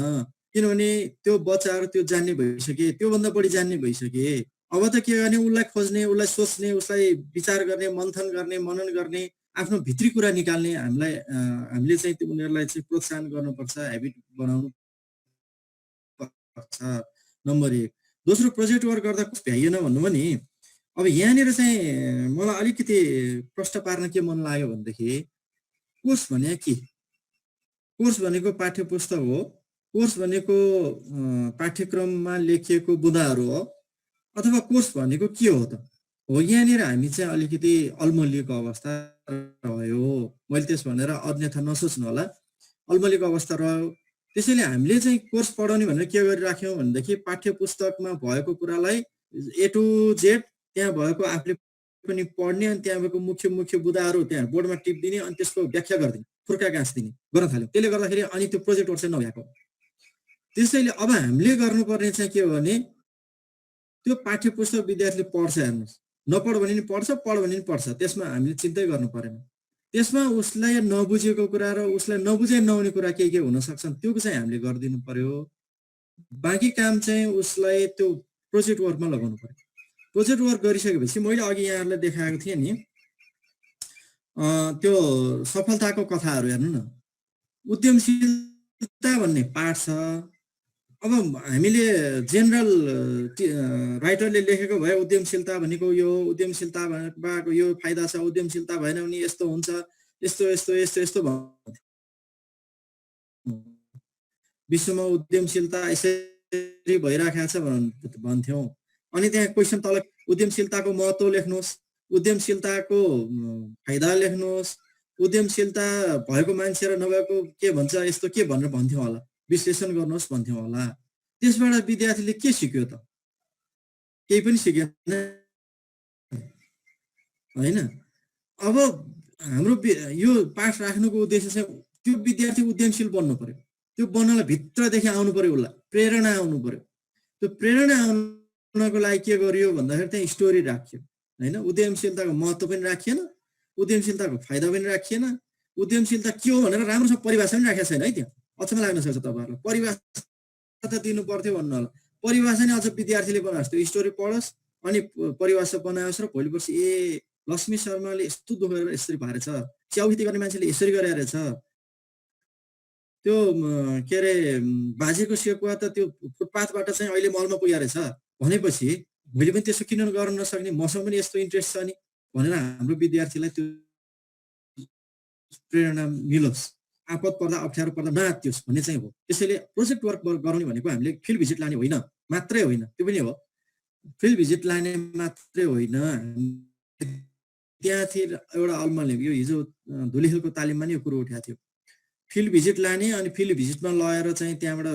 किनभने त्यो बच्चाहरू त्यो जान्ने भइसके, त्योभन्दा बढी जान्ने भइसके। अब त के गर्ने, उसलाई खोज्ने, उसलाई सोच्ने, उसलाई विचार गर्ने, मन्थन गर्ने, मनन गर्ने, आफ्नो भित्री कुरा निकाल्ने हामीले चाहिँ उनीहरूलाई चाहिँ प्रोत्साहन गर्नुपर्छ, हेबिट बनाउनु पर्छ, नम्बर 1। दोस्रो, प्रोजेक्ट वर्क गर्दा कुछ भ्याइएन भन्नुभयो नि। अब यहाँनिर चाहिँ मलाई अलिकति प्रश्न पार्न के मन लाग्यो भनेदेखि कोर्स भने के? कोर्स भनेको पाठ्य पुस्तक हो, कोर्स भनेको पाठ्यक्रममा लेखिएको बुँदाहरू हो, अथवा कोर्स भनेको के हो त? हो यहाँनिर हामी चाहिँ अलिकति अल्मलिएको अवस्था रह्यो। मैले त्यस भनेर अन्यथा नसोच्नु होला, अल्मलिएको अवस्था रह्यो। त्यसैले हामीले चाहिँ कोर्स पढाउने भनेर के गरिराख्यौँ भनेदेखि पाठ्य पुस्तकमा भएको कुरालाई A to Z त्यहाँ भएको आफूले पनि पढ्ने, अनि त्यहाँ भएको मुख्य मुख्य बुदाहरू त्यहाँ बोर्डमा टिपिदिने, अनि त्यसको व्याख्या गरिदिने, फुर्का गाँसिदिने गर्न थाल्यौँ। त्यसले गर्दाखेरि अनि त्यो प्रोजेक्ट वर्क चाहिँ नभएको। त्यसैले अब हामीले गर्नुपर्ने चाहिँ के हो भने त्यो पाठ्य पुस्तक विद्यार्थीले पढ्छ, हेर्नुहोस्, नपढ भने नि पढ्छ, पढ भने नि पढ्छ, त्यसमा हामीले चिन्तै गर्नु परेन। त्यसमा उसलाई नबुझेको कुरा र उसलाई नबुझे नहुने कुरा के हुन सक्छन् त्यो चाहिँ हामीले गरिदिनु पर्यो। बाँकी काम चाहिँ उसलाई त्यो प्रोजेक्ट वर्कमा लगाउनु पर्यो। प्रोजेक्ट वर्क गरिसकेपछि मैले अघि यहाँहरूलाई देखाएको थिएँ नि त्यो सफलताको कथाहरू हेर्नु न, उद्यमशीलता भन्ने पाठ छ। अब हामीले जेनरल राइटरले लेखेको भए उद्यमशीलता भनेको यो, उद्यमशीलता भनेको यो फाइदा छ, उद्यमशीलता भएन भने यस्तो हुन्छ, यस्तो यस्तो यस्तो यस्तो विश्वमा उद्यमशीलता यसरी भइराखेको छ भन्थ्यौँ। अनि त्यहाँ क्वेसन तल उद्यमशीलताको महत्त्व लेख्नुहोस्, उद्यमशीलताको फाइदा लेख्नुहोस्, उद्यमशीलता भएको मान्छे र नभएको के भन्छ, यस्तो के भनेर भन्थ्यौँ होला, विश्लेषण गर्नुहोस् भन्थ्यौँ होला। त्यसबाट विद्यार्थीले के सिक्यो त? केही पनि सिकेन होइन। अब हाम्रो यो पाठ राख्नुको उद्देश्य चाहिँ त्यो विद्यार्थी उद्यमशील बन्नु पर्यो, त्यो बन्नलाई भित्रदेखि आउनु पर्यो, उसलाई प्रेरणा आउनु पर्यो। त्यो प्रेरणा आउनको लागि के गरियो भन्दाखेरि त्यहाँ स्टोरी राखियो होइन, उद्यमशीलताको महत्त्व पनि राखिएन, उद्यमशीलताको फाइदा पनि राखिएन, उद्यमशीलता के हो भनेर राम्रोसँग परिभाषा पनि राखेको छैन है। त्यहाँ अचम्म लाग्न सक्छ तपाईँहरूलाई, परिभाषा त दिनु पर्थ्यो भन्नु होला, परिभाषा नै अझ विद्यार्थीले बनाओस्, त्यो स्टोरी पढोस् अनि परिभाषा बनाओस् र भोलि पर्सि ए लक्ष्मी शर्माले यस्तो दुःख गरेर यसरी भएछ, च्याउखेती गर्ने मान्छेले यसरी गरेर रहेछ, त्यो के अरे बाजेको सेकुवा त त्यो फुटपाथबाट चाहिँ अहिले मलमा पुगेको रहेछ भनेपछि मैले पनि त्यसो किन गर्न नसक्ने, मसँग पनि यस्तो इन्ट्रेस्ट छ नि भनेर हाम्रो विद्यार्थीलाई त्यो प्रेरणा मिलोस्, आपद पर्दा अप्ठ्यारो पर्दा नआत्तियोस् भन्ने चाहिँ हो। त्यसैले प्रोजेक्ट वर्क गराउने भनेको हामीले फिल्ड भिजिट लाने होइन मात्रै होइन, त्यो पनि हो, फिल्ड भिजिट लाने मात्रै होइन। त्यहाँतिर एउटा अल्मले यो हिजो धुलीखेलको तालिममा नि यो कुरो उठाएको थियो, फिल्ड भिजिट लाने अनि फिल्ड भिजिटमा लगेर चाहिँ त्यहाँबाट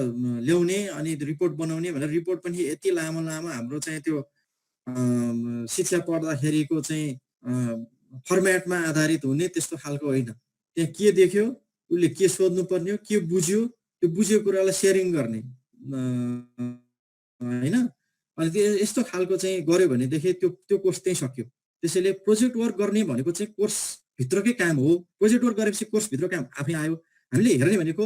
ल्याउने अनि रिपोर्ट बनाउने भनेर। रिपोर्ट पनि यति लामो लामो हाम्रो चाहिँ त्यो शिक्षा पढ्दाखेरिको चाहिँ फर्मेटमा आधारित हुने त्यस्तो खालको होइन। त्यहाँ के देख्यो, उसले के सोध्नु पर्ने हो, के बुझ्यो, त्यो बुझेको कुरालाई सेयरिङ गर्ने होइन। अनि त्यो यस्तो खालको चाहिँ गर्यो भनेदेखि त्यो कोर्स त्यहीँ सक्यो। त्यसैले प्रोजेक्ट वर्क गर्ने भनेको चाहिँ कोर्सभित्रकै काम हो। प्रोजेक्ट वर्क गरेपछि कोर्सभित्र काम आफै आयो। हामीले हेर्ने भनेको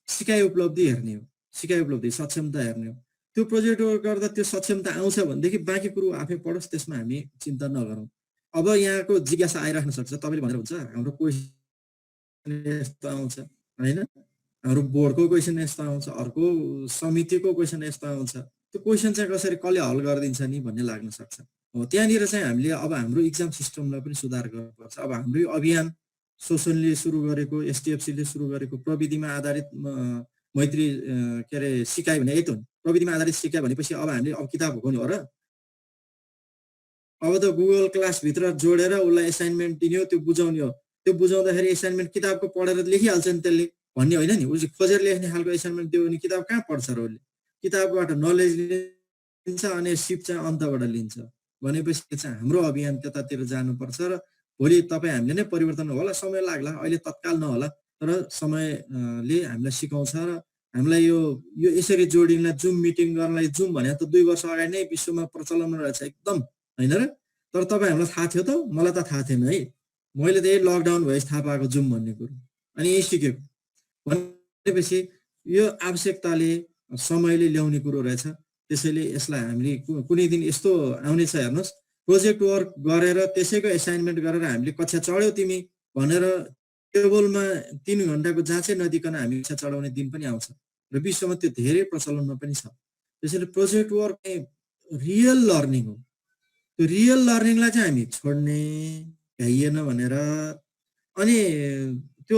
सिकाइ उपलब्धि हेर्ने हो, सिकाइ उपलब्धि सक्षमता हेर्ने हो। त्यो प्रोजेक्ट वर्क गर्दा त्यो सक्षमता आउँछ भनेदेखि बाँकी कुरो आफै पढोस्, त्यसमा हामी चिन्ता नगरौँ। अब यहाँको जिज्ञासा आइराख्न सक्छ, तपाईँले भनेर हुन्छ हाम्रो क्वेसन यस्तो आउँछ होइन, हाम्रो बोर्डको क्वेसन यस्तो आउँछ, अर्को समितिको क्वेसन यस्तो आउँछ, त्यो क्वेसन चाहिँ कसरी कसले हल गरिदिन्छ नि भन्ने लाग्न सक्छ। हो त्यहाँनिर चाहिँ हामीले अब हाम्रो इक्जाम सिस्टमलाई पनि सुधार गर्नुपर्छ। अब हाम्रो अभियान शोषणले सुरु गरेको, एसटिएफसीले सुरु गरेको प्रविधिमा आधारित मैत्री के अरे सिकाइ भने यही त हो नि, प्रविधिमा आधारित सिकाइ भनेपछि अब हामीले अब किताब हो नि हो र, अब त गुगल क्लासभित्र जोडेर उसलाई एसाइनमेन्ट दिने हो, त्यो बुझाउने हो, त्यो बुझाउँदाखेरि एसाइनमेन्ट किताबको पढेर लेखिहाल्छ नि त्यसले भन्ने होइन नि, उसले खोजेर लेख्ने खालको एसाइनमेन्ट दियो भने किताब कहाँ पढ्छ र उसले, किताबबाट नलेज लिन्छ अनि सिप चाहिँ अन्तबाट लिन्छ भनेपछि चाहिँ हाम्रो अभियान त्यतातिर जानुपर्छ। र भोलि तपाईँ हामीले नै परिवर्तन होला, समय लाग्ला, अहिले तत्काल नहोला, तर समयले हामीलाई सिकाउँछ र हामीलाई यो यसरी जोडिनलाई जुम मिटिङ गर्नलाई जुम भने त 2 वर्ष अगाडि नै विश्वमा प्रचलनमा रहेछ एकदम होइन र, तर तपाईँ हामीलाई थाहा थियो त, मलाई त थाहा थिएन है, मैले त यही लकडाउन भएपछि थाहा पाएको जुम भन्ने कुरो, अनि यही सिकेको भनेपछि यो आवश्यकताले समयले ल्याउने कुरो रहेछ। त्यसैले यसलाई हामीले कुनै दिन यस्तो आउनेछ हेर्नुहोस्, प्रोजेक्ट वर्क गरेर त्यसैको एसाइनमेन्ट गरेर हामीले कक्षा चढ्यौ तिमी भनेर टेबलमा 3 घण्टाको जाँचै नदिकन हामी कक्षा चढाउने दिन पनि आउँछ र विश्वमा त्यो धेरै प्रचलनमा पनि छ। त्यसैले प्रोजेक्ट वर्क रियल लर्निङ हो, त्यो रियल लर्निङलाई चाहिँ हामी छोड्ने भ्याइएन भनेर, अनि त्यो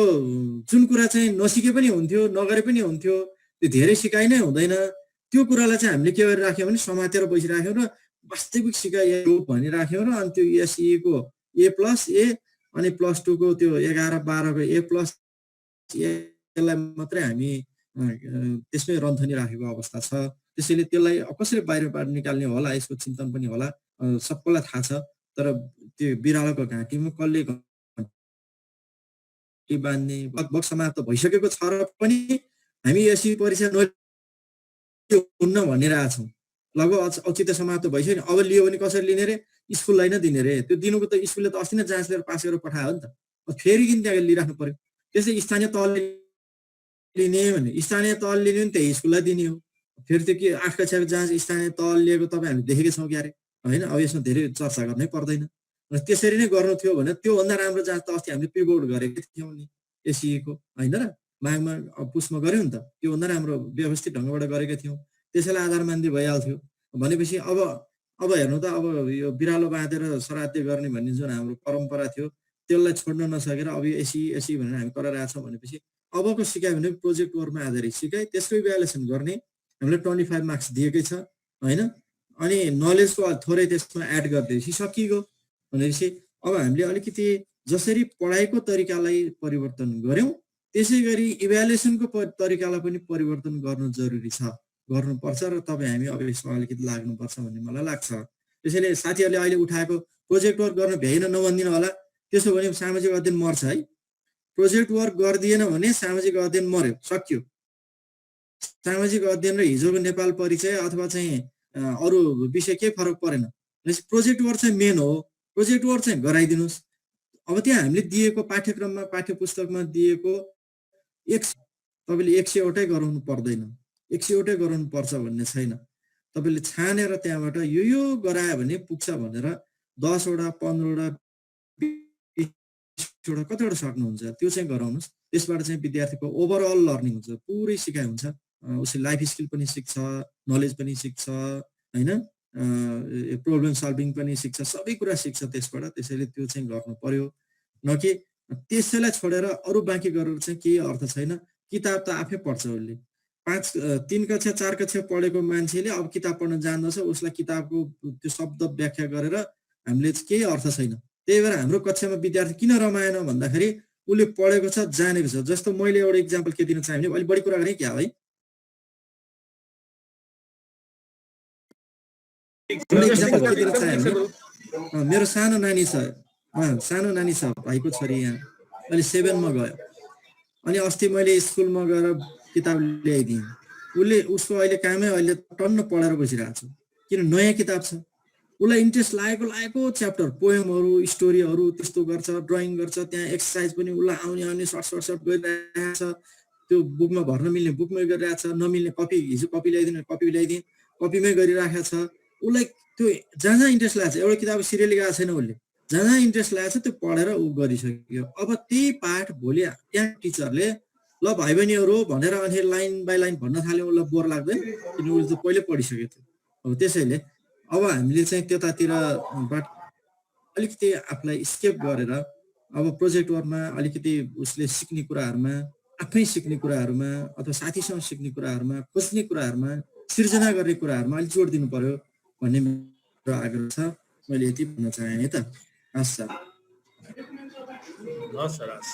जुन कुरा चाहिँ नसिके पनि हुन्थ्यो, नगरे पनि हुन्थ्यो, त्यो धेरै सिकाइ नै हुँदैन, त्यो कुरालाई चाहिँ हामीले के गरिराख्यौँ भने समातेर बसिराख्यौँ र वास्तविक सिकाइ हो भनिराख्यौँ र अनि त्यो एसईको A+A अनि +2 को त्यो 11-12 को A+A मात्रै हामी त्यसमै रन्थनी राखेको अवस्था छ। त्यसैले त्यसलाई कसरी बाहिरबाट निकाल्ने होला, यसको चिन्तन पनि होला, सबैलाई थाहा छ, तर त्यो बिरालोको घाँटीमा कसले बान्ने लगभग समाप्त भइसकेको छ र पनि हामी एसई परीक्षा हुन्न भनिरहेछौँ, लगभग औचित्य समाप्त भइसक्यो, अब लियो भने कसरी लिने रे, स्कुललाई नै दिने रे, त्यो दिनुको त स्कुलले त अस्ति नै जाँच लिएर पास गरेर पठायो नि त, फेरि किन त्यहाँ लिइराख्नु पर्यो। त्यसै स्थानीय तहले लिने भने स्थानीय तहले लिने भने त्यही स्कुललाई दिने हो, फेरि त्यो के 8 कक्षाको जाँच स्थानीय तहले लिएको तपाईँ हामीले देखेकै छौँ क्यारे होइन, अब यसमा धेरै चर्चा गर्नै पर्दैन। र त्यसरी नै गर्नु थियो भने त्योभन्दा राम्रो जाँच त अस्ति हामीले प्रिबोर्ड गरेकै थियौँ नि एसईको होइन र, मागमा पुसमा गऱ्यौँ नि त, त्योभन्दा राम्रो व्यवस्थित ढङ्गबाट गरेका थियौँ, त्यसैलाई आधार मान्दै भइहाल्थ्यो भनेपछि अब हेर्नु त, अब यो बिरालो बाँधेर श्राद्ध गर्ने भन्ने जुन हाम्रो परम्परा थियो त्यसलाई छोड्न नसकेर अब यो एसई भनेर हामी गरिरहेछौँ भनेपछि अबको सिकाइ भने प्रोजेक्ट वर्कमा आधारित सिकाइ, त्यसको इभ्यालुएसन गर्ने, हामीले 25 मार्क्स दिएकै छ होइन, अनि नलेजको थोरै त्यसमा एड गर्दैछ सकिएको भनेपछि अब हामीले अलिकति जसरी पढाइको तरिकालाई परिवर्तन गर्यौँ त्यसै गरी इभ्यालुएसनको तरिकालाई पनि परिवर्तन गर्नु जरुरी छ, गर्नुपर्छ र तपाईँ हामी अब यसमा अलिकति लाग्नुपर्छ भन्ने मलाई लाग्छ। त्यसैले साथीहरूले अहिले उठाएको प्रोजेक्ट वर्क गर्न भ्याइन नभनिदिनु होला, त्यसो भने सामाजिक अध्ययन मर्छ है, प्रोजेक्ट वर्क गरिदिएन भने सामाजिक अध्ययन मर्यो, सकियो। सामाजिक अध्ययन र हिजोको नेपाल परिचय अथवा चाहिँ अरू विषय केही फरक परेन, प्रोजेक्ट वर्क चाहिँ मेन हो, प्रोजेक्ट वर्क चाहिँ गराइदिनुहोस्। अब त्यहाँ हामीले दिएको पाठ्यक्रममा पाठ्यपुस्तकमा दिएको तपाईँले 100 वटै गराउनु पर्दैन, 100 वटै गराउनु पर्छ भन्ने छैन, तपाईँले छानेर त्यहाँबाट यो गरायो भने पुग्छ भनेर 10 वटा 15 वटा 20 वटा कतिवटा सक्नुहुन्छ त्यो चाहिँ गराउनुहोस्। त्यसबाट चाहिँ विद्यार्थीको ओभरअल लर्निङ हुन्छ, पुरै सिकाइ हुन्छ, उसले लाइफ स्किल पनि सिक्छ, नलेज पनि सिक्छ होइन, प्रब्लम सल्भिङ पनि सिक्छ, सबै कुरा सिक्छ त्यसबाट। त्यसैले त्यो चाहिँ गर्नु पर्यो, न कि त्यसैलाई छोडेर अरू बाँकी गरेर चाहिँ केही अर्थ छैन। किताब त आफै पढ्छ उसले, 3 कक्षा 4 कक्षा पढेको मान्छेले अब किताब पढ्न जान्दछ, उसलाई किताबको त्यो शब्द व्याख्या गरेर हामीले केही अर्थ छैन। त्यही भएर हाम्रो कक्षामा विद्यार्थी किन रमाएन भन्दाखेरि उसले पढेको छ, जानेको छ। जस्तो मैले एउटा इक्जाम्पल के दिन चाहेँ भने अलिक बढी कुरा गरेँ क्या है, मेरो सानो नानी छ भाइको छोरी यहाँ अहिले 7 मा गयो, अनि अस्ति मैले स्कुलमा गएर किताब ल्याइदिएँ, उसको अहिले कामै अहिले टन्न पढेर बसिरहेको छ, किन नयाँ किताब छ, उसलाई इन्ट्रेस्ट लागेको च्याप्टर, पोएमहरू स्टोरीहरू त्यस्तो गर्छ, ड्रइङ गर्छ, त्यहाँ एक्सर्साइज पनि उसलाई आउने सर्ट गरिरहेको छ, त्यो बुकमा भर्न मिल्ने बुकमै गरिरहेको छ, नमिल्ने कपी हिजो कपी ल्याइदिने कपी ल्याइदिने कपीमै गरिराखेको छ। उसलाई त्यो जहाँ इन्ट्रेस्ट लागेको छ, एउटा किताब सिरियली गएको छैन, उसले जहाँ इन्ट्रेस्ट लागेको छ त्यो पढेर ऊ गरिसक्यो। अब त्यही पाठ भोलि त्यहाँ टिचरले ल भाइ बहिनीहरू भनेर अनि लाइन बाई लाइन भन्न थाल्यो, उसलाई बोर लाग्दैन किनकि उसले त पहिले पढिसकेको थियो। अब त्यसैले अब हामीले चाहिँ त्यतातिरबाट अलिकति आफूलाई स्केप गरेर अब प्रोजेक्ट वर्कमा अलिकति उसले सिक्ने कुराहरूमा, आफै सिक्ने कुराहरूमा अथवा साथीसँग सिक्ने कुराहरूमा, खोज्ने कुराहरूमा, सिर्जना गर्ने कुराहरूमा अलिक जोड दिनु पर्यो भन्ने मेरो आग्रह छ। मैले यति भन्न चाहेँ है त। हस् सर। हस् सर, हस्।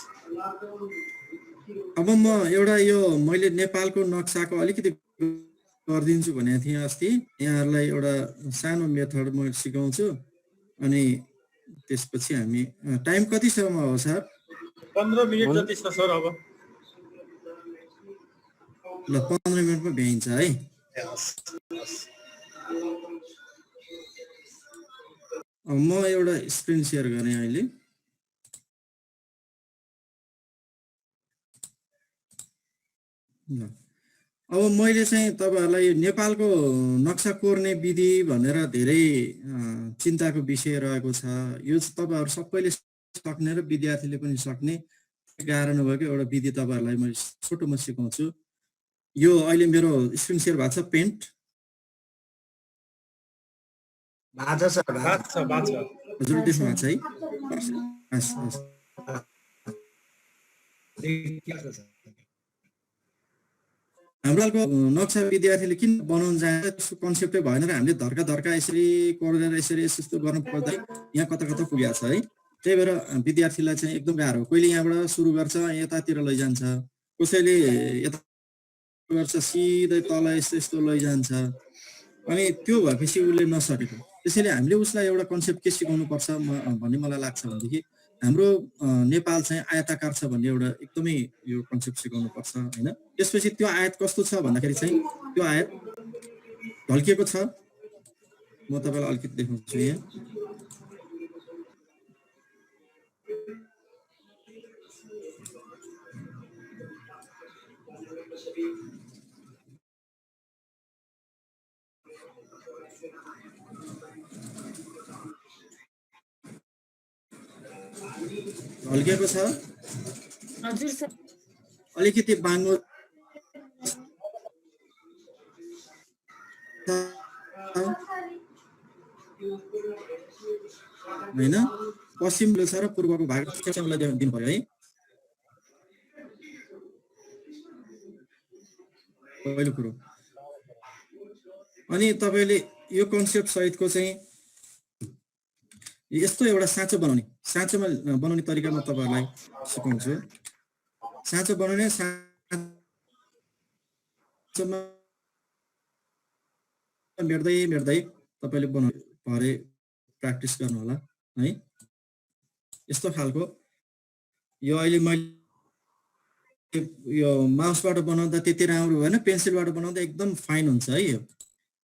अब म एउटा यो मैले नेपालको नक्साको अलिकति गरिदिन्छु भनेको थिएँ अस्ति। यहाँहरूलाई एउटा सानो मेथड म सिकाउँछु अनि त्यसपछि हामी टाइम कतिसम्म हो सर? 15 मिनेट जति छ सर। अब ल 15 मिनटमा भ्याइन्छ है। म एउटा स्क्रिन सेयर गरेँ अहिले। अब मैले चाहिँ तपाईँहरूलाई नेपालको नक्सा कोर्ने विधि भनेर धेरै चिन्ताको विषय रहेको छ। यो तपाईँहरू सबैले सक्ने र विद्यार्थीले पनि सक्ने गाह्रो नभएको एउटा विधि तपाईँहरूलाई मैले छोटोमा सिकाउँछु। यो अहिले मेरो स्क्रिन सेयर भएको छ। पेन्ट हजुर देख्नु भएको छ है? हाम्रो नक्सा विद्यार्थीले किन बनाउन जान्छ त्यसको कन्सेप्टै भएन र हामीले धर्का धर्का यसरी कोरेर यसरी यस्तो गर्नु पर्दा यहाँ कता कता पुगेको छ है। त्यही भएर विद्यार्थीलाई चाहिँ एकदम गाह्रो। कहिले यहाँबाट सुरु गर्छ यतातिर लैजान्छ, कसैले यता गर्छ सिधै तल यस्तो यस्तो लैजान्छ, अनि त्यो भएपछि उसले नसकेको। त्यसैले हामीले उसलाई एउटा कन्सेप्ट के सिकाउनु पर्छ भन्ने मलाई लाग्छ भनेदेखि हाम्रो नेपाल चाहिँ आयताकार छ भन्ने एउटा एकदमै यो कन्सेप्ट सिकाउनु पर्छ हैन। त्यसपछि त्यो आयत कस्तो छ भन्दाखेरि चाहिँ त्यो आयत ढल्किएको छ। म तपाईलाई अलिकति देखाउँछु यहाँ। ढल्किएको छ हजुर सर। अलिकति बाङ्गो हैन, पश्चिमले छ र पूर्वको भाग दिनु पर्यो है। पहिलो कुरो। अनि तपाईले यो कन्सेप्ट सहितको चाहिँ यस्तो एउटा साँचो बनाउने, साँचोमा बनाउने तरिका म तपाईहरुलाई सिकाउँछु। साँचो बनाउने, साँचोमा मेट्दै मेट्दै तपाईले बनाउनु परे प्र्याक्टिस गर्नु होला है। यस्तो खालको यो अहिले मैले यो माउसबाट बनाउँदा त्यति राम्रो भएन, पेन्सिलबाट बनाउँदा एकदम फाइन हुन्छ है यो।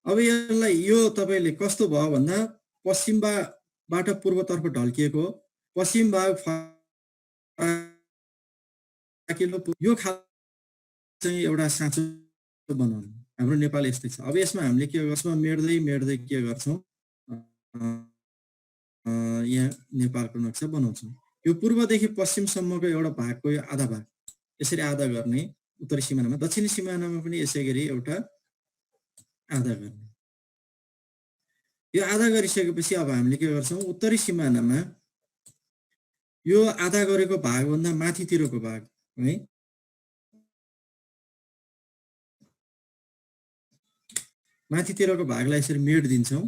अब यसलाई यो तपाईले कस्तो भयो भन्दा पश्चिमबाट पूर्वतर्फ ढल्किएको, पश्चिम भाग फराकिलो, यो खालको चाहिँ एउटा साँचो बनाउनु हाम्रो नेपाल यस्तै छ। अब यसमा हामीले के गर्छौँ, मेट्दै मेट्दै के गर्छौँ, यहाँ नेपालको नक्सा बनाउँछौँ। यो पूर्वदेखि पश्चिमसम्मको एउटा भागको यो आधा भाग यसरी आधा गर्ने, उत्तरी सिमानामा, दक्षिणी सिमानामा पनि यसै गरी एउटा आधा गर्ने। यो आधा गरिसकेपछि अब हामीले के गर्छौँ, उत्तरी सिमानामा यो आधा गरेको भागभन्दा माथितिरको भाग है, माथितिरको भागलाई यसरी मेट दिन्छौँ।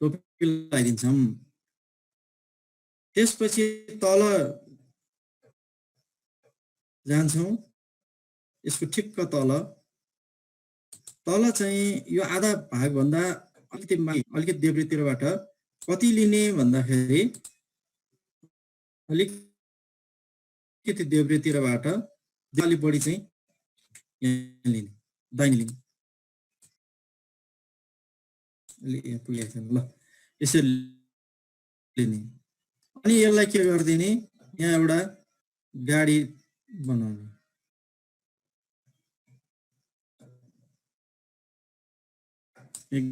टोपी लगाइदिन्छौँ। त्यसपछि तल जान्छौँ, यसको ठिक्क तल चाहिँ यो आधा भागभन्दा अलिकति देब्रेतिरबाट कति लिने भन्दाखेरि अलिकति देब्रेतिरबाट अलिक बढी चाहिँ यहाँ लिने, दाहिने लिने। अलि यहाँ पुगेको छैन ल यसरी लिने अनि यसलाई के गर्दिने यहाँ एउटा गाडी बनाउने एक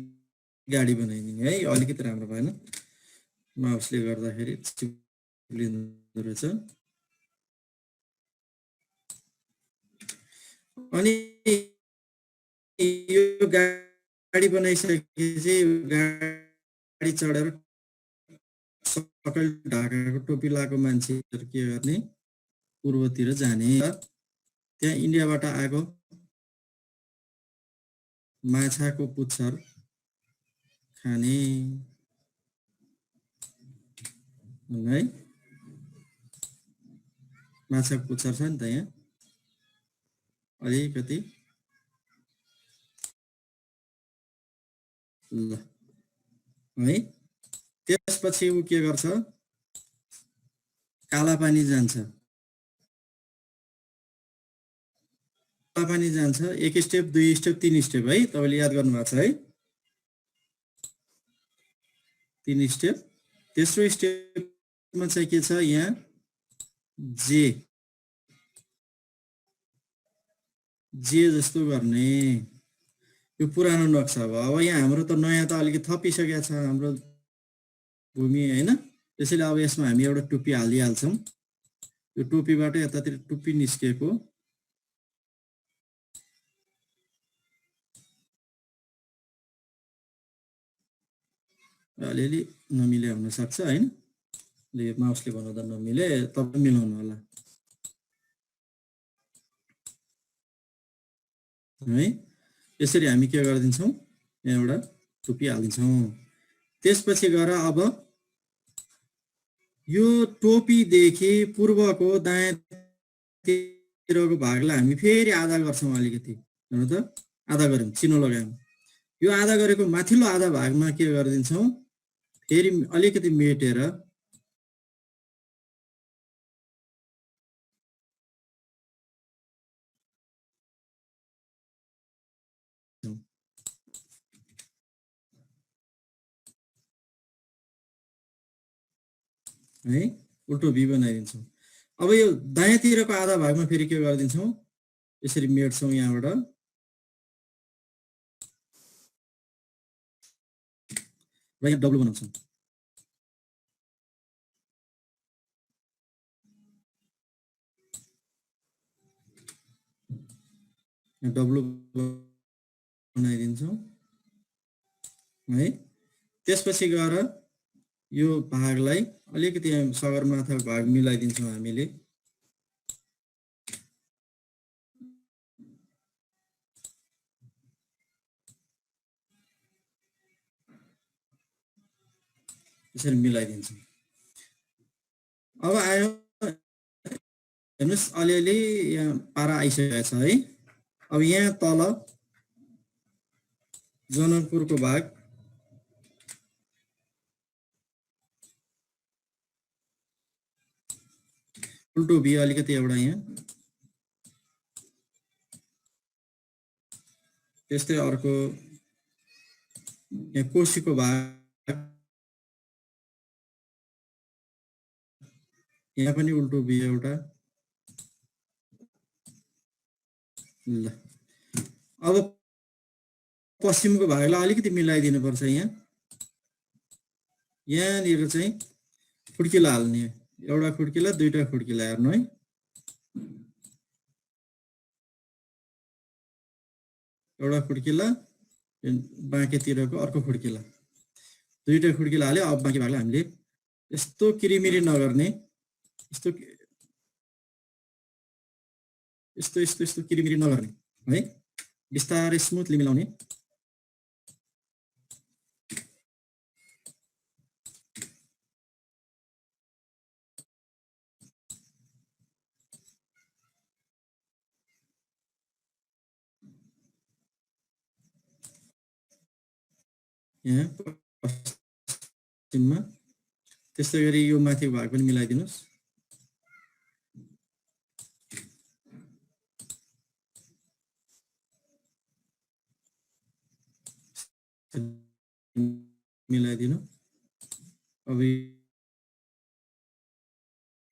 गाडी बनाइदिने है अलिकति राम्रो भएन माउसले गर्दाखेरि चिप्लिँदो रहेछ अनि यो गाडी बनाइसकेपछि गाडी चढेर सकल ढाकाको टोपी लगाएको मान्छेहरू के गर्ने पूर्वतिर जाने त्यहाँ इन्डियाबाट आएको माछाको पुच्छर खाने है माछाको पुच्छर छ नि त यहाँ अलिकति ल है त्यसपछि ऊ के गर्छ कालापानी जान्छ कालापानी जान्छ एक स्टेप दुई स्टेप तीन स्टेप है तपाईले याद गर्नु भएको छ है तीन स्टेप तेस्रो स्टेपमा चाहिँ के छ यहाँ जे जे जस्तो गर्ने यो पुरानो नक्सा हो अब यहाँ हाम्रो त नयाँ त अलिकति थपिसकेको छ हाम्रो भूमि हैन त्यसैले अब यसमा हामी एउटा टोपी हालिहाल्छौं यो टोपीबाट यतातिर टोपी निस्केको अलिअलि नमिले हुन सक्छ हैन ले माउसले बनाउँदा नमिले तपाईं मिलाउनु होला है यसरी हामी के गर्दिन्छौं यहाँ एउटा टोपी हालिदिन्छौं त्यसपछि गएर अब यो टोपी देखि पूर्वको दायाँतिरको भागलाई हामी फेरि आधा गर्छौं अलिकति हेर्नु त आधा गर्यौं चिनो लगायौं यो आधा गरेको माथिल्लो आधा भागमा के गर्दिन्छौं फेरि अलिकति मेटेर है उल्टो भी बनाइदिन्छौं अब यो दायाँतिरको आधा भागमा फेरि के गर्दिन्छौं यसरी मेट्छौं यहाँबाट र यहाँ डब्लु बनाउँछौं यहाँ डब्लु बनाइदिन्छौं है त्यसपछि गएर यो भागलाई अलिकति सगरमाथा भाग मिलाइदिन्छौं हामीले यसरी मिलाइदिन्छौं अब आयो हेर्नुस् अलिअलि यहाँ पारा आइसकेको छ है अब यहाँ तल जनकपुरको भाग उल्टो भी अलिकति एउटा यहाँ त्यस्तै अर्को यहाँ कोशीको भाग यहाँ पनि उल्टो भी एउटा ल अब पश्चिमको भागलाई अलिकति मिलाइदिनु पर्छ यहाँनिर चाहिँ खुड्किला हाल्ने एउटा खुड्किला दुईटा खुड्किला हेर्नु है एउटा खुड्किला बाँकीतिरको अर्को खुड्किला दुईटा खुड्किला हाल्यो अब बाँकी भागलाई हामीले यस्तो किरिमिरी नगर्ने यस्तो यस्तो यस्तो यस्तो किरिमिरी नगर्ने है बिस्तारै स्मुथली मिलाउने यहाँ पश्चिममा त्यस्तै गरी यो माथिको भाग पनि मिलाइदिनुस् मिलाइदिनु। अब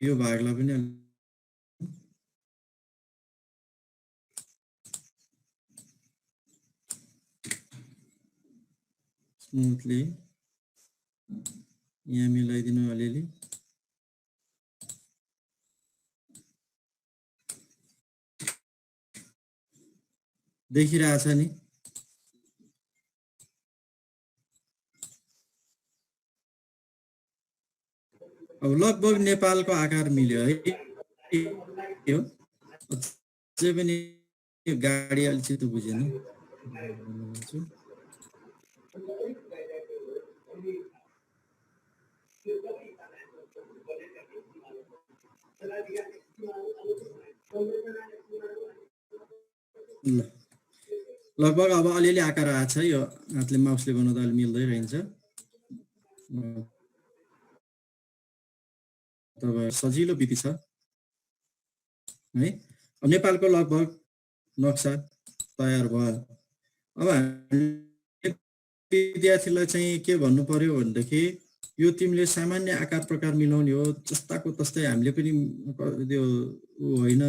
यो भागलाई पनि स्मुथली यहाँ मिलाइदिनु अलिअलि। देखिरहेछ नि? अब लगभग नेपालको आकार मिल्यो है। यो अझै पनि गाडी अलि छिटो बुझेन। लगभग अब अलिअलि आकार आएको छ। यो हातले माउसले बनाउँदा अलि मिल्दै रहन्छ। तपाईँ सजिलो विधि छ है। अब नेपालको लगभग नक्सा तयार भयो। अब विद्यार्थीलाई चाहिँ के भन्नु पर्यो भनेदेखि यो तिमीले सामान्य आकार प्रकार मिलाउने हो, जस्ताको तस्तै हामीले पनि त्यो होइन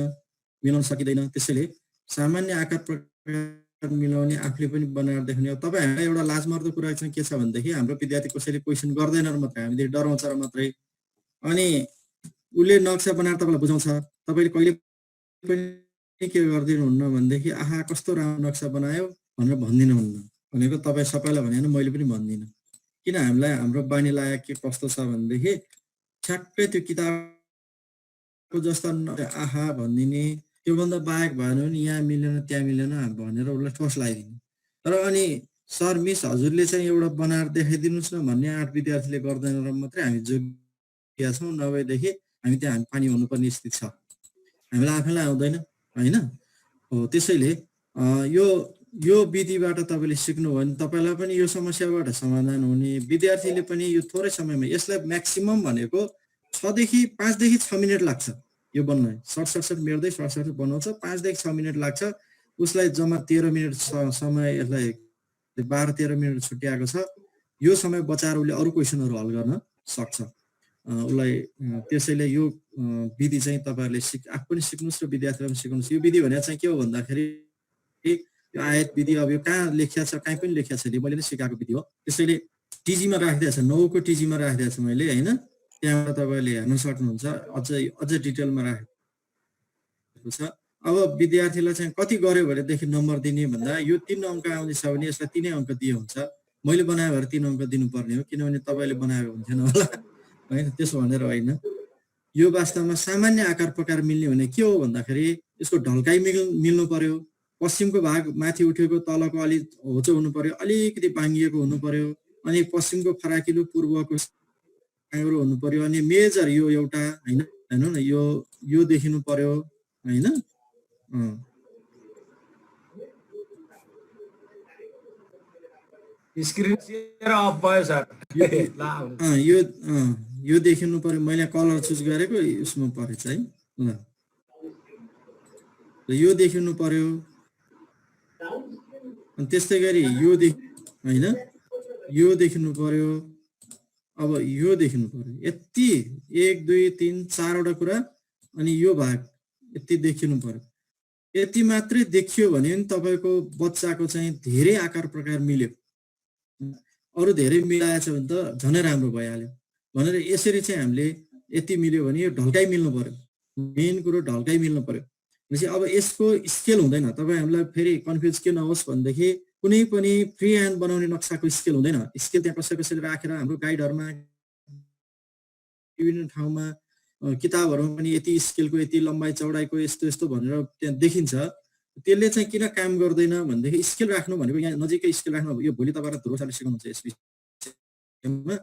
मिलाउन सकिँदैन। त्यसैले सामान्य आकार प्रकार मिलाउने आफूले पनि बनाएर देखाउने हो। तपाईँ हामीलाई एउटा लाजमर्दो कुरा चाहिँ के छ भनेदेखि हाम्रो विद्यार्थी कसैले क्वेसन गर्दैन र मात्रै हामीले डराउँछ र मात्रै, अनि उसले नक्सा बनाएर तपाईँलाई बुझाउँछ, तपाईँले कहिले पनि के गरिदिनुहुन्न भनेदेखि आहा कस्तो राम्रो नक्सा बनायो भनेर भनिदिनुहुन्न। भनेको तपाईँ सबैलाई भनेन, मैले पनि भन्दिनँ। किन हामीलाई हाम्रो बानी लागेको के कस्तो छ भनेदेखि ठ्याक्कै त्यो किताबको जस्ता आहा भनिदिने, त्योभन्दा बाहेक भएन भने यहाँ मिलेन त्यहाँ मिलेन भनेर उसलाई ठोस लगाइदिने। तर अनि सर मिस हजुरले चाहिँ एउटा बनाएर देखाइदिनुहोस् न भन्ने 8 विद्यार्थीले गर्दैन र मात्रै हामी जोगिया छौँ। नभएदेखि हामी त्यहाँ हामी पानी हुनुपर्ने स्थिति छ। हामीलाई आफैलाई आउँदैन होइन हो। त्यसैले यो विधिबाट तपाईँले सिक्नुभयो भने तपाईँलाई पनि यो समस्याबाट समाधान हुने, विद्यार्थीले पनि यो थोरै समयमा, यसलाई म्याक्सिमम भनेको 5 देखि 6 मिनट लाग्छ यो बन्न। सर्ट मेट्दै सर्ट बनाउँछ, 5 देखि 6 मिनट लाग्छ। उसलाई जम्मा 13 मिनट समय, यसलाई 12-13 मिनट छुट्याएको छ। यो समय बचाएर उसले अरू क्वेसनहरू हल गर्न सक्छ उसलाई। त्यसैले यो विधि चाहिँ तपाईँहरूले आफू पनि सिक्नुहोस् र विद्यार्थीलाई पनि सिकाउनुहोस्। यो विधि भने चाहिँ के हो भन्दाखेरि यो आयत विधि अब यो कहाँ लेखिया छ, कहीँ पनि लेखिया छैन, मैले नै सिकाएको विधि हो। त्यसैले टिजीमा राखिदिएको छ, 9 को टिजीमा राखिदिएको छ मैले होइन। त्यहाँबाट तपाईँले हेर्न सक्नुहुन्छ, अझै डिटेलमा राखेको छ। अब विद्यार्थीलाई चाहिँ कति गर्यो भनेदेखि नम्बर दिने भन्दा यो 3 अङ्क आउँदैछ भने यसलाई 3 अङ्क दिए हुन्छ। मैले बनायो भने 3 अङ्क दिनुपर्ने हो, किनभने तपाईँले बनाएको हुन्थेन होला होइन। त्यसो भनेर होइन, यो वास्तवमा सामान्य आकार प्रकार मिल्ने भने के हो भन्दाखेरि यसको ढल्काइ मिल्नु पर्यो। पश्चिमको भाग माथि उठेको, तलको अलि होचो हुनु पर्यो, अलिकति बाङ्गिएको हुनु पर्यो। अनि पश्चिमको फराकिलो, पूर्वको साँगुरो हुनु पर्यो। अनि मेजर यो एउटा होइन, हेर्नु न यो देखिनु पर्यो होइन। स्क्रिन सेयर अफ भयो सर। यो देखिनु पर्यो। मैले कलर चुज गरेको उसमा परेछ है। ल यो देखिनु पर्यो। अनि त्यस्तै गरी यो होइन, यो देखिनु पर्यो। अब यो देखिनु पर्यो। यति 1 2 3 4वटा कुरा। अनि यो भाग यति देखिनु पर्यो। यति मात्रै देखियो भने तपाईँको बच्चाको चाहिँ धेरै आकार प्रकार मिल्यो। अरू धेरै मिलाएछ भने त झनै राम्रो भइहाल्यो भनेर यसरी चाहिँ हामीले यति मिल्यो भने यो ढल्काइ मिल्नु पर्यो। मेन कुरो ढल्काइ मिल्नु पर्यो। भनेपछि अब यसको स्केल हुँदैन। तपाईँ हामीलाई फेरि कन्फ्युज के नहोस् भनेदेखि कुनै पनि फ्री ह्यान्ड बनाउने नक्साको स्केल हुँदैन। स्केल त्यहाँ कसैले राखेर हाम्रो गाइडहरूमा विभिन्न ठाउँमा किताबहरूमा पनि यति स्केलको, यति लम्बाइ चौडाइको, यस्तो यस्तो भनेर त्यहाँ देखिन्छ। त्यसले चाहिँ किन काम गर्दैन भनेदेखि स्केल राख्नु भनेको यहाँ नजिकै स्केल राख्नु। यो भोलि तपाईँलाई धुरोसाले सिकाउनुहुन्छ यस विषयमा।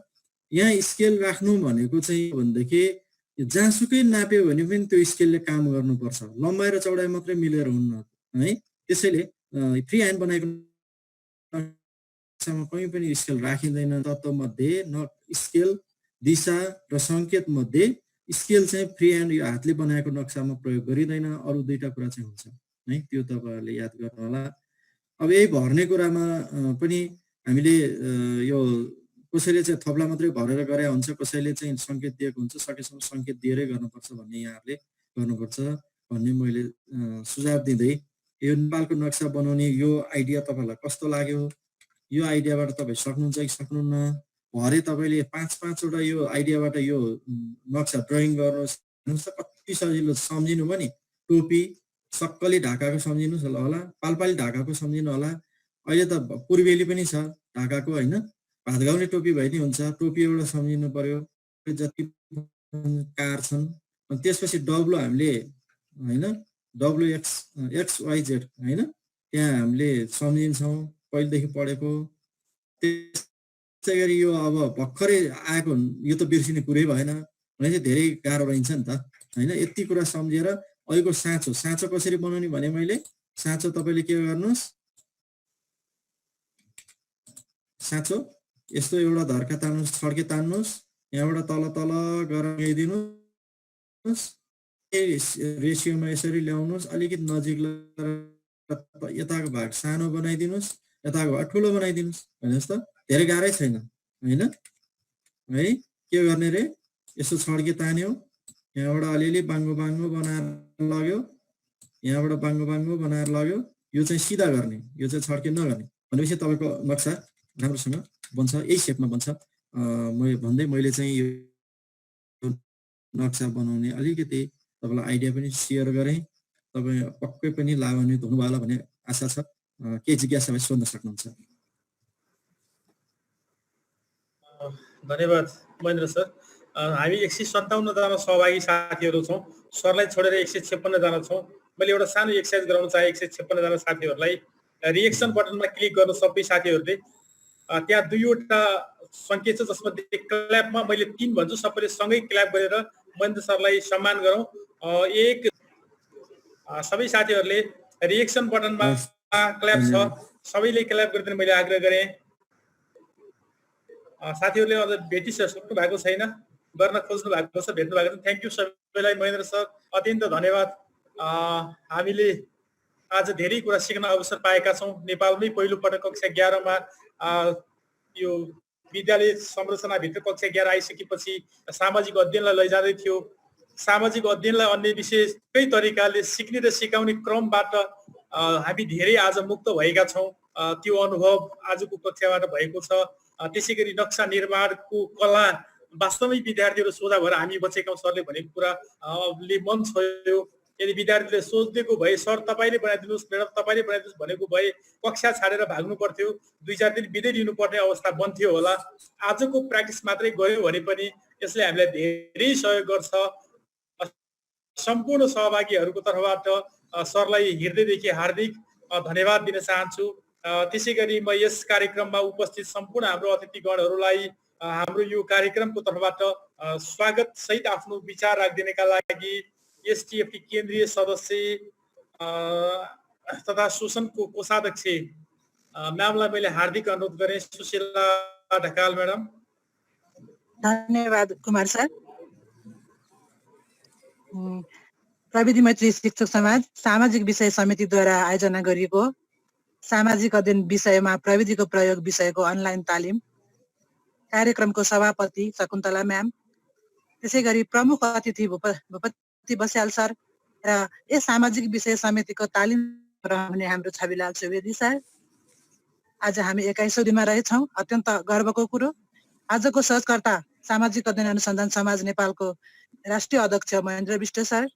यहाँ स्केल राख्नु भनेको चाहिँ भनेदेखि जहाँसुकै नाप्यो भने पनि त्यो स्केलले काम गर्नुपर्छ। लम्बाइ र चौडाइ मात्रै मिलेर हुन्न है। त्यसैले फ्री ह्यान्ड बनाएको कहीँ पनि स्केल राखिँदैन। तत्त्वमध्ये न स्केल, दिशा र सङ्केत मध्ये स्केल चाहिँ फ्री ह्यान्ड यो हातले बनाएको नक्सामा प्रयोग गरिँदैन। अरू 2टा कुरा चाहिँ हुन्छ है, त्यो तपाईँहरूले याद गर्नु होला। अब यही भर्ने कुरामा पनि हामीले यो कसैले चाहिँ थप्ला मात्रै भरेर गरे हुन्छ, कसैले चाहिँ सङ्केत दिएको हुन्छ, सकेसम्म सङ्केत दिएरै गर्नुपर्छ भन्ने यहाँहरूले गर्नुपर्छ भन्ने मैले सुझाव दिँदै यो नेपालको नक्सा बनाउने यो आइडिया तपाईँलाई कस्तो लाग्यो, यो आइडियाबाट तपाईँ सक्नुहुन्छ कि सक्नुहुन्न, भरे तपाईँले 5-5वटा यो आइडियाबाट यो नक्सा ड्रइङ गर्नुहोस्, हेर्नुहोस् त कति सजिलो सम्झिनु पनि। टोपी सक्कली ढाकाको सम्झिनुहोस् होला, पालपाली ढाकाको सम्झिनु होला, अहिले त पूर्वेली पनि छ ढाकाको होइन, भात गाउने टोपी भए नि हुन्छ, टोपी एउटा सम्झिनु पर्यो, जति कार छन्। अनि त्यसपछि डब्लु हामीले होइन WXYZ होइन त्यहाँ हामीले सम्झिन्छौँ पहिलेदेखि पढेको। त्यसै गरी यो अब भर्खरै आएको यो त बिर्सिने कुरै भएन भने चाहिँ धेरै गाह्रो रहन्छ नि त होइन। यति कुरा सम्झेर अहिलेको साँचो कसरी बनाउने भने मैले साँचो तपाईँले के गर्नुहोस्, साँचो यस्तो एउटा धर्का तान्नुहोस्, छड्के तान्नुहोस्, यहाँबाट तल तल गरेर ल्याइदिनुहोस्, रेसियोमा यसरी ल्याउनुहोस्, अलिकति नजिक यताको भाग सानो बनाइदिनुहोस्, यताको भाग ठुलो बनाइदिनुहोस्। हेर्नुहोस् त धेरै गाह्रै छैन होइन है। के गर्ने रे, यसो छड्के तान्यो, यहाँबाट अलिअलि बाङ्गो बाङ्गो बनाएर लग्यो, यहाँबाट बाङ्गो बाङ्गो बनाएर लग्यो, यो चाहिँ सिधा गर्ने, यो चाहिँ छड्के नगर्ने भनेपछि तपाईँको नक्सा राम्रोसँग बन्छ, यही सेपमा बन्छ। मैले चाहिँ यो नक्सा बनाउने अलिकति तपाईँलाई आइडिया पनि सेयर गरेँ, तपाईँ पक्कै पनि लाभान्वित हुनुभयो होला भन्ने आशा छ। केही जिज्ञासा भए सोध्न सक्नुहुन्छ। धन्यवाद महेन्द्र सर। हामी 157 जना सहभागी साथीहरू छौँ, सरलाई छोडेर 156 जना छौँ। मैले एउटा सानो एक्सर्साइज गराउन चाहे 156 जना साथीहरूलाई रिएक्सन बटनमा क्लिक गर्नु सबै साथीहरूले। त्यहाँ 2वटा सङ्केत छ जसमा क्ल्यापमा मैले 3 भन्छु, सबैले सँगै क्ल्याप गरेर महेन्द्र सरलाई सम्मान गरौँ। सबै साथीहरूले रिएक्सन बटनमा क्ल्याप छ, सबैले क्ल्याप गरिदिनु मैले आग्रह गरेँ। साथीहरूले अझ भेटिसक्नु भएको छैन, गर्न खोज्नु भएको छ, भेट्नु भएको छ। थ्याङ्क यू सबैलाई। महेन्द्र सर अत्यन्त धन्यवाद। हामीले आज धेरै कुरा सिक्न अवसर पाएका छौँ। नेपालमै पहिलोपटक कक्षा 11मा यो विद्यालय संरचनाभित्र कक्षा 11 आइसकेपछि सामाजिक अध्ययनलाई लैजाँदै थियो। सामाजिक अध्ययनलाई अन्य विशेषकै तरिकाले सिक्ने र सिकाउने क्रमबाट हामी धेरै आज मुक्त भएका छौँ। त्यो अनुभव आजको कक्षाबाट भएको छ। त्यसै गरी नक्सा निर्माणको कला वास्तवमै विद्यार्थीहरू सोझा भएर हामी बचेका सरले भनेको कुराले मन छोयो। यदि विद्यार्थीले सोचिदिएको भए सर तपाईँले बनाइदिनुहोस्, म्याडम तपाईँले बनाइदिनुहोस् भनेको भए कक्षा छाडेर भाग्नु पर्थ्यो, 2-4 दिन बिदै लिनुपर्ने अवस्था बन्थ्यो होला। आजको प्र्याक्टिस मात्रै गयो भने पनि यसले हामीलाई धेरै सहयोग गर्छ। सम्पूर्ण सहभागीहरूको तर्फबाट सरलाई हृदयदेखि हार्दिक धन्यवाद दिन चाहन्छु। त्यसै गरी म यस कार्यक्रममा उपस्थित सम्पूर्ण हाम्रो अतिथिगणहरूलाई हाम्रो यो कार्यक्रमको तर्फबाट स्वागत सहित आफ्नो विचार राखिदिनका लागि एसटिएफटी केन्द्रीय सदस्य तथा शोषणको कोषाध्यक्ष म्यामलाई मैले हार्दिक अनुरोध गरेँ। सुशीला ढकाल म्याडम। धन्यवाद कुमार सर। प्रविधि मैत्री शिक्षक समाज सामाजिक विषय समितिद्वारा आयोजना गरिएको सामाजिक अध्ययन विषयमा प्रविधिको प्रयोग विषयको अनलाइन तालिम कार्यक्रमको सभापति शकुन्तला म्याम, त्यसै गरी प्रमुख अतिथि भूपति बस्याल सर र यस सामाजिक विषय समितिको तालिम रहने हाम्रो छविलाल सुवेदी सर। आज हामी 21औं दिनमा रहेछौँ। अत्यन्त गर्वको कुरो। आजको सहजकर्ता सामाजिक अध्ययन अनुसन्धान समाज नेपालको राष्ट्रिय अध्यक्ष महेन्द्र विष्ट सर,